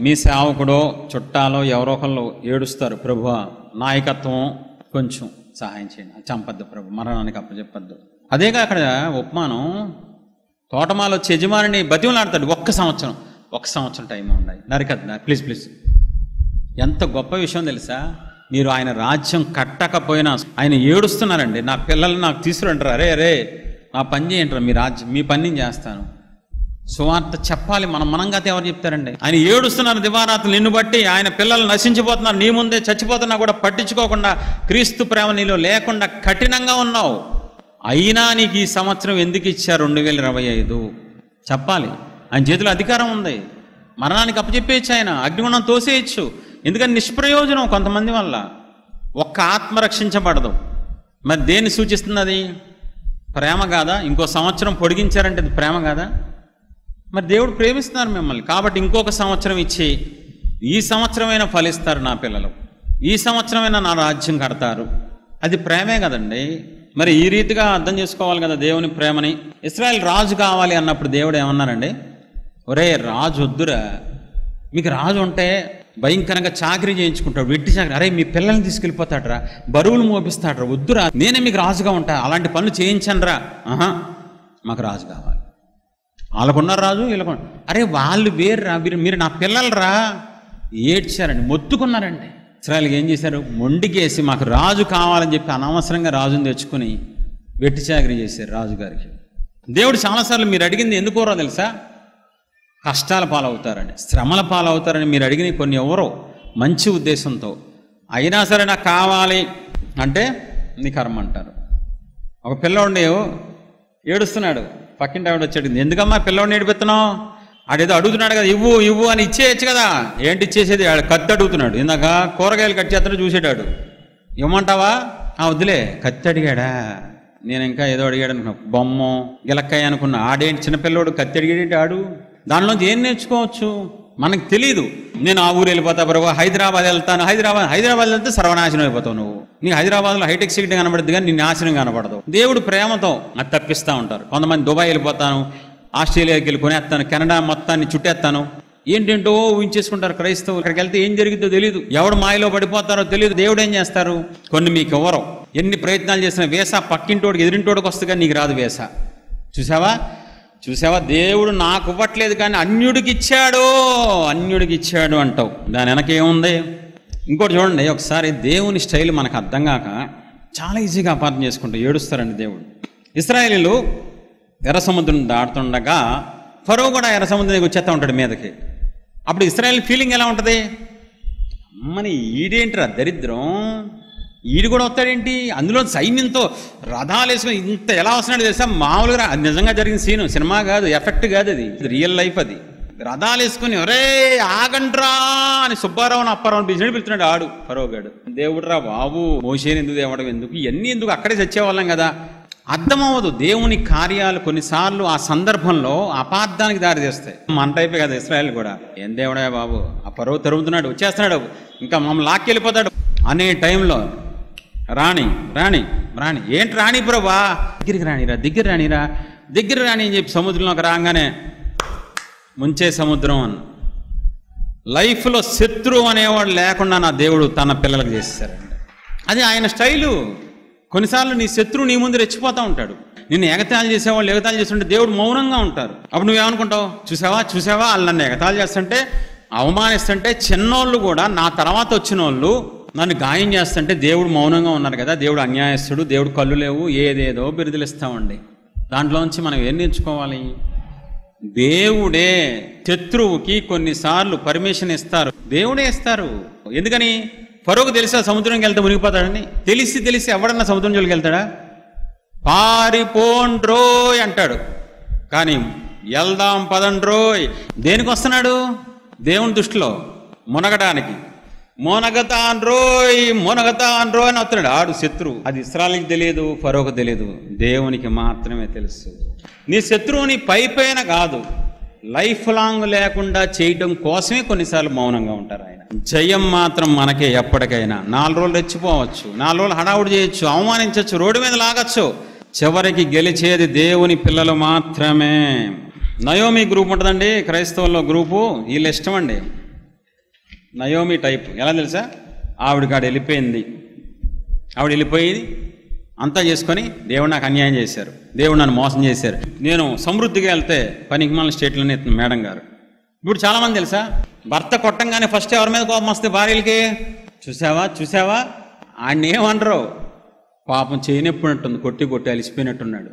మీ సేవకుడో చుట్టాలో ఎవరో ఒకళ్ళు ఏడుస్తారు, ప్రభువా నాయకత్వం కొంచెం సహాయం చేయండి, చంపద్దు ప్రభు, మరణానికి అప్పచెప్పద్దు. అదేగా అక్కడ ఉపమానం. తోటమాల వచ్చి యజమానిని బతిమలాడతాడు, ఒక్క సంవత్సరం టైం ఉండాలి, నరికద్దా ప్లీజ్ ప్లీజ్. ఎంత గొప్ప విషయం తెలుసా? మీరు ఆయన రాజ్యం కట్టకపోయినా ఆయన ఏడుస్తున్నారండి, నా పిల్లల్ని నాకు తీసుకురంటారు, అరే నా పని చేయంటారు, మీ రాజ్యం మీ పని నేను చేస్తాను. సువార్త చెప్పాలి, మనంగా ఎవరు చెప్తారండి? ఆయన ఏడుస్తున్నారు దివారాత్రులు నిన్ను బట్టి, ఆయన పిల్లలు నశించిపోతున్నారు, నీ ముందే చచ్చిపోతున్నా కూడా పట్టించుకోకుండా, క్రీస్తు ప్రేమ నీలో లేకుండా కఠినంగా ఉన్నావు. అయినా నీకు ఈ సంవత్సరం ఎందుకు ఇచ్చారు 2025? చెప్పాలి. ఆయన చేతిలో అధికారం ఉంది, మరణానికి అప్పచెప్పేయచ్చు, ఆయన అగ్నిగుణం తోసేయచ్చు. ఎందుకని నిష్ప్రయోజనం కొంతమంది వల్ల. ఒక్క ఆత్మ రక్షించబడదు. మరి దేన్ని సూచిస్తుంది అది? ప్రేమ కాదా? ఇంకో సంవత్సరం పొడిగించారంటే అది ప్రేమ కాదా? మరి దేవుడు ప్రేమిస్తున్నారు మిమ్మల్ని, కాబట్టి ఇంకొక సంవత్సరం ఇచ్చి, ఈ సంవత్సరమైనా ఫలిస్తారు నా పిల్లలు, ఈ సంవత్సరమైనా నా రాజ్యం కడతారు, అది ప్రేమే కదండి. మరి ఈ రీతిగా అర్థం చేసుకోవాలి కదా దేవుని ప్రేమని. ఇశ్రాయేల్ రాజు కావాలి అన్నప్పుడు దేవుడు ఏమన్నారండి? ఒరే రాజు వద్దురా, మీకు రాజు ఉంటే భయంకరంగా చాకరీ చేయించుకుంటాడు, వెట్టి చాకరీ, అరే మీ పిల్లల్ని తీసుకెళ్ళిపోతాడరా, బరువులు మోపిస్తాడరా, వద్దురా, నేనే మీకు రాజుగా ఉంటా, అలాంటి పనులు చేయించనురా. మాకు రాజు కావాలి. వాళ్ళకున్నారు రాజు, వీళ్ళకున్నారు. అరే వాళ్ళు వేరురా, మీరు నా పిల్లలరా, ఏడ్చారండి, మొత్తుకున్నారండి. ఇశ్రాయేలుకి ఏం చేశారు? మొండికేసి మాకు రాజు కావాలని చెప్పి అనవసరంగా రాజుని తెచ్చుకొని వెట్టి చాకరీ చేశారు రాజుగారికి. దేవుడు చాలాసార్లు మీరు అడిగింది ఎందుకోరో తెలుసా? కష్టాల పాలవుతారని, శ్రమల పాలవుతారని మీరు అడిగిన కొన్ని ఎవరో మంచి ఉద్దేశంతో, అయినా సరే నాకు కావాలి అంటే నీ కర్మ అంటారు. ఒక పిల్లవాడిని ఏడుస్తున్నాడు, పక్కింటి ఆవిడ వచ్చి అడిగింది, ఎందుకమ్మా పిల్లవాడిని ఏడిపెత్తున్నావు? ఆడేదో అడుగుతున్నాడు కదా, ఇవ్వు అని ఇచ్చేయచ్చు కదా. ఏంటి ఇచ్చేసేది? కత్తి అడుగుతున్నాడు. ఇందాక కూరగాయలు కట్ చేస్తాడు, చూసేటాడు. ఇవ్వమంటావా? వద్దులే. కత్తి అడిగాడా? నేను ఇంకా ఏదో అడిగాడు అనుకున్నా, బొమ్మ గిలక్కాయ అనుకున్నా. ఆడేంటి చిన్నపిల్లోడు కత్తి అడిగేటి? ఆడు దానిలోంచి ఏం నేర్చుకోవచ్చు మనకు తెలియదు. నేను ఆ ఊరు వెళ్ళిపోతా బ్రో, హైదరాబాద్ వెళ్తాను. హైదరాబాద్ వెళ్తే సర్వనాశనం అయిపోతావు నువ్వు. నీకు హైదరాబాద్లో హైటెక్ సిటీ కనబడుద్ది కానీ నీ నాశనం కనబడదు. దేవుడు ప్రేమతో అది తప్పిస్తూ ఉంటారు. కొంతమంది దుబాయ్ వెళ్ళిపోతాను, ఆస్ట్రేలియాకి వెళ్ళి కొనేస్తాను, కెనడా మొత్తాన్ని చుట్టేస్తాను, ఏంటేంటో ఊహించేసుకుంటారు క్రైస్తవులు. అక్కడికి వెళ్తే ఏం జరిగిద్దో తెలియదు, ఎవడు మాయలో పడిపోతారో తెలియదు. దేవుడు ఏం చేస్తారు? కొన్ని మీకు ఎవరో ఎన్ని ప్రయత్నాలు చేసిన వీసా పక్కింటోడికి ఎదురింటోడికి వస్తుంది కానీ నీకు రాదు వీసా. చూసావా దేవుడు నాకు ఇవ్వట్లేదు కానీ అన్యుడికి ఇచ్చాడు అంటావు. దాని వెనక ఏముంది? ఇంకోటి చూడండి, ఒకసారి దేవుని స్టైల్ మనకు అర్థం కాక చాలా ఈజీగా అపార్థం చేసుకుంటూ ఏడుస్తారండి దేవుడు. ఇశ్రాయేలీలు ఎర్ర సముద్రం దాటుతుండగా ఫరో కూడా ఎర్ర సముద్రం దగ్గర వచ్చేస్తూ ఉంటాడు మీదకి. అప్పుడు ఇశ్రాయేల్ ఫీలింగ్ ఎలా ఉంటుంది? అమ్మని ఈడేంట్రా దరిద్రం, ఈడు కూడా వస్తాడేంటి, అందులో సైన్యంతో రథాలు వేసుకొని ఇంత ఎలా వస్తున్నాడు తెలుసా, మామూలుగా అది నిజంగా జరిగిన సీను, సినిమా కాదు, ఎఫెక్ట్ కాదు, అది రియల్ లైఫ్. అది రథాలు వేసుకొని ఒరే ఆగండ్రా అని సుబ్బారావుని అప్పారావుని పిలుస్తున్నాడు ఆడు ఫరోగాడు. దేవుడురా బాబు, మోషేని ఎందుకు తేవడం ఎందుకు, ఇవన్నీ ఎందుకు, అక్కడే చచ్చేవాళ్ళం కదా. అర్థమవ్వదు దేవుని కార్యాలు కొన్నిసార్లు ఆ సందర్భంలో అపార్థానికి దారి తీస్తాయి. మన టైపే కదా ఇశ్రాయేల్ కూడా, ఏం దేవుడా బాబు, ఆ ఫరో తరుగుతున్నాడు, వచ్చేస్తున్నాడు, ఇంకా మమ్మల్ని లాక్కెళ్ళిపోతాడు అనే టైంలో రాణి రాణి రాణి ఏంటి రాణి ప్రభా, దగ్గరికి రాణి అని చెప్పి సముద్రంలోకి రాగానే ముంచే సముద్రం అని. లైఫ్లో శత్రువు అనేవాడు లేకుండా నా దేవుడు తన పిల్లలకు చేసేసారండి. అది ఆయన స్టైలు. కొన్నిసార్లు నీ శత్రువు నీ ముందు రెచ్చిపోతూ ఉంటాడు, నిన్ను ఎగతాళి చేసేవాళ్ళు ఎగతాళి చేస్తుంటే దేవుడు మౌనంగా ఉంటారు. అప్పుడు నువ్వేమనుకుంటావు, చూసావా వాళ్ళు నన్ను ఎగతాళి చేస్తుంటే అవమానిస్తుంటే, చిన్నోళ్ళు కూడా నా తర్వాత వచ్చిన వాళ్ళు నన్ను గాయం చేస్తుంటే దేవుడు మౌనంగా ఉన్నారు కదా, దేవుడు అన్యాయస్తుడు, దేవుడు కళ్ళు లేవు, ఏదేదో బిరుదులు ఇస్తామండి. దాంట్లోంచి మనం ఏం నేర్చుకోవాలి, దేవుడే శత్రువుకి కొన్నిసార్లు పర్మిషన్ ఇస్తారు, దేవుడే ఇస్తారు. ఎందుకని, ఫరోకు తెలుసా సముద్రంకి వెళ్తే మునిగిపోతాడని, తెలిసి ఎవడన్నా సముద్రం జోలికి వెళ్తాడా, పారిపోండ్రోయ్ అంటాడు. కానీ వెళ్దాం పదండ్రోయ్ దేనికి వస్తున్నాడు, దేవుని దృష్టిలో మునగడానికి, మునగతాన్రోయ్ అని వస్తున్నాడు ఆడు శత్రువు. అది ఇశ్రాయేలుకి తెలియదు, ఫరోకు తెలియదు, దేవునికి మాత్రమే తెలుసు. నీ శత్రువుని పైపైన కాదు, లైఫ్ లాంగ్ లేకుండా చేయటం కోసమే కొన్నిసార్లు మౌనంగా ఉంటారు ఆయన. జయం మాత్రం మనకే ఎప్పటికైనా. 4 రోజులు రెచ్చిపోవచ్చు, 4 రోజులు హడావుడి చేయొచ్చు, అవమానించవచ్చు, రోడ్డు మీద లాగచ్చు, చివరికి గెలిచేది దేవుని పిల్లలు మాత్రమే. నయోమి గ్రూప్ ఉంటుందండి క్రైస్తవుల్లో గ్రూపు, వీళ్ళు ఇష్టం అండి. నయోమి టైప్ ఎలా తెలుసా, ఆవిడ వెళ్ళిపోయి అంతా చేసుకొని దేవుడు నాకు అన్యాయం చేశారు, దేవుడు నన్ను మోసం చేశారు, నేను సమృద్ధిగా వెళ్తే పనికిమాలిన స్టేట్లోనే మేడం గారు. ఇప్పుడు చాలామంది తెలుసా, భర్త కొట్టంగానే ఫస్ట్ ఎవరి మీద కోపం వస్తే భార్యలకి, చూసావా ఆయన ఏమనరు, పాపం చేయనప్పుడుంటుంది, కొట్టి అలిసిపోయినట్టున్నాడు.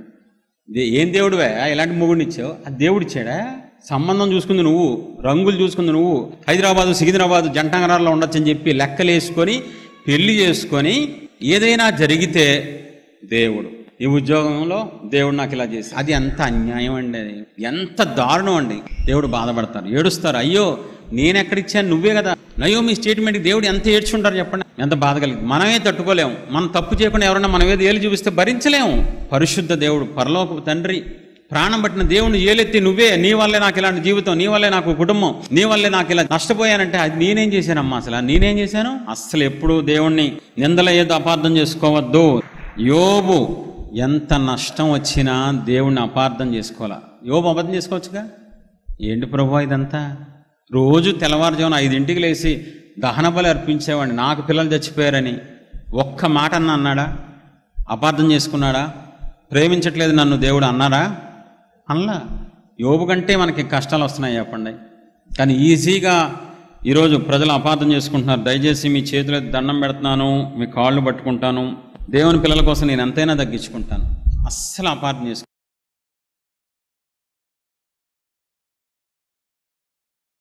ఏం దేవుడువే ఇలాంటి మొగుడిని ఇచ్చావు, అది దేవుడిచ్చాడా, సంబంధం చూసుకుంది నువ్వు, రంగులు చూసుకుంది నువ్వు, సికింద్రాబాదు జంటనగరాల్లో ఉండొచ్చని చెప్పి లెక్కలు వేసుకొని పెళ్లి చేసుకొని ఏదైనా జరిగితే దేవుడు, ఈ ఉద్యోగంలో దేవుడు నాకు ఇలా చేసి, అది ఎంత అన్యాయం అండి, అది ఎంత దారుణం అండి. దేవుడు బాధపడతారు, ఏడుస్తారు, అయ్యో నేనెక్కడిచ్చాను, నువ్వే కదా. నయోమి స్టేట్మెంట్కి దేవుడు ఎంత ఏడ్చుంటారు చెప్పండి, ఎంత బాధ కలిగింది. మనమే తట్టుకోలేము, మనం తప్పు చేయకుండా ఎవరన్నా మన మీద ఏలు చూపిస్తే భరించలేము. పరిశుద్ధ దేవుడు, పరలోకపు తండ్రి, ప్రాణం పట్టిన దేవుని ఏలెత్తి నువ్వే, నీ వల్లే నాకు ఇలాంటి జీవితం, నీ వల్లే నాకు కుటుంబం, నీ వల్లే నాకు ఇలా నష్టపోయానంటే అది నేనేం చేశానమ్మా, నేనేం చేశాను. అస్సలు ఎప్పుడు దేవుణ్ణి నిందలయ్యేదో అపార్థం చేసుకోవద్దు. యోబు ఎంత నష్టం వచ్చినా దేవుణ్ణి అపార్థం చేసుకోవాలా. యోబు అబద్ధం చేసుకోవచ్చుగా, ఏంటి ప్రభు ఇదంతా, రోజు తెల్లవారుజామున 5 లేచి దహన బలి అర్పించేవాడిని, నాకు పిల్లలు చచ్చిపోయారని ఒక్క మాట అన్నాడా, అపార్థం చేసుకున్నాడా, ప్రేమించట్లేదు నన్ను దేవుడు అన్నారా, అల్లా. యోబు కంటే మనకి కష్టాలు వస్తున్నాయి చెప్పండి, కానీ ఈజీగా ఈరోజు ప్రజలు అపార్థం చేసుకుంటున్నారు. దయచేసి మీ చేతులు దండం పెడుతున్నాను, మీ కాళ్ళు పట్టుకుంటాను, దేవుని పిల్లల కోసం నేను ఎంతైనా తగ్గించుకుంటాను, అస్సలు అపార్థం చేసుకుంటాను.